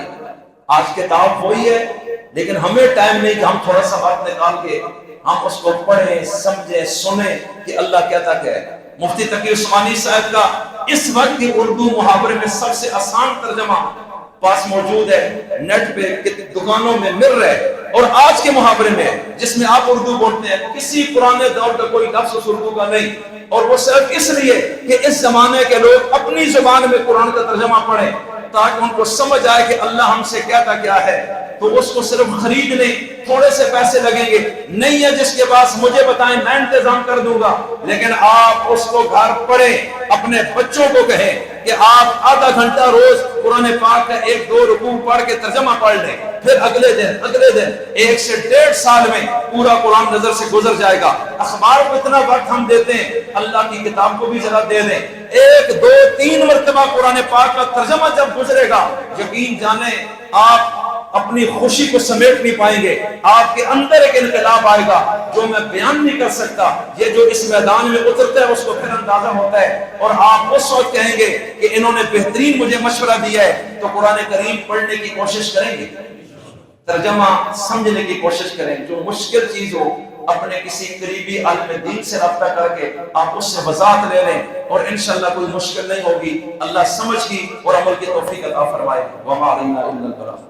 آج کتاب وہی ہے, لیکن ہمیں ٹائم نہیں کہ ہم تھوڑا سا وقت نکال کے ہم اس کو پڑھیں, سمجھیں, سنیں کہ اللہ کہتا کیا ہے. مفتی تقی عثمانی صاحب کا اس وقت کی اردو محاورے میں سب سے آسان ترجمہ پاس موجود ہے, نیٹ پہ دکانوں میں مل رہے, اور آج کے محاورے میں جس میں آپ اردو بولتے ہیں کسی پرانے دور کا کوئی لفظ اس اردو کا نہیں, اور وہ صرف اس لیے کہ اس زمانے کے لوگ اپنی زبان میں قرآن کا ترجمہ پڑھیں تاکہ ان کو سمجھ آئے کہ اللہ ہم سے کہتا کیا ہے. تو اس کو صرف خریدنے تھوڑے سے پیسے لگیں گے, نہیں ہے جس کے پاس مجھے بتائیں میں انتظام کر دوں گا, لیکن آپ اس کو گھر پڑھیں, اپنے بچوں کو کہیں کہ آپ آدھا گھنٹہ روز قرآن پاک کا 1-2 رکوع پڑھ کے ترجمہ پڑھ لیں, پھر اگلے دن 1 سے 1.5 سال میں پورا قرآن نظر سے گزر جائے گا. اخبار کو اتنا وقت ہم دیتے ہیں, اللہ کی کتاب کو بھی ذرا دے دیں. 1, 2, 3 مرتبہ قرآن پاک کا ترجمہ جب گزرے گا, یقین جانیں آپ اپنی خوشی کو سمیٹ نہیں پائیں گے. آپ کے اندر ایک انقلاب آئے گا جو میں بیان نہیں کر سکتا. یہ جو اس میدان میں اترتا ہے اس کو پھر اندازہ ہوتا ہے, اور آپ اس وقت کہیں گے کہ انہوں نے بہترین مجھے مشورہ دیا ہے. تو قرآن کریم پڑھنے کی کوشش کریں گے, ترجمہ سمجھنے کی کوشش کریں. جو مشکل چیز ہو اپنے کسی قریبی عالم دین سے رابطہ کر کے آپ اس سے وضاحت لے لیں, اور انشاءاللہ کوئی مشکل نہیں ہوگی. اللہ سمجھ کی اور عمل کی توفیق عطا فرمائے. وما علینا الا البلاغ.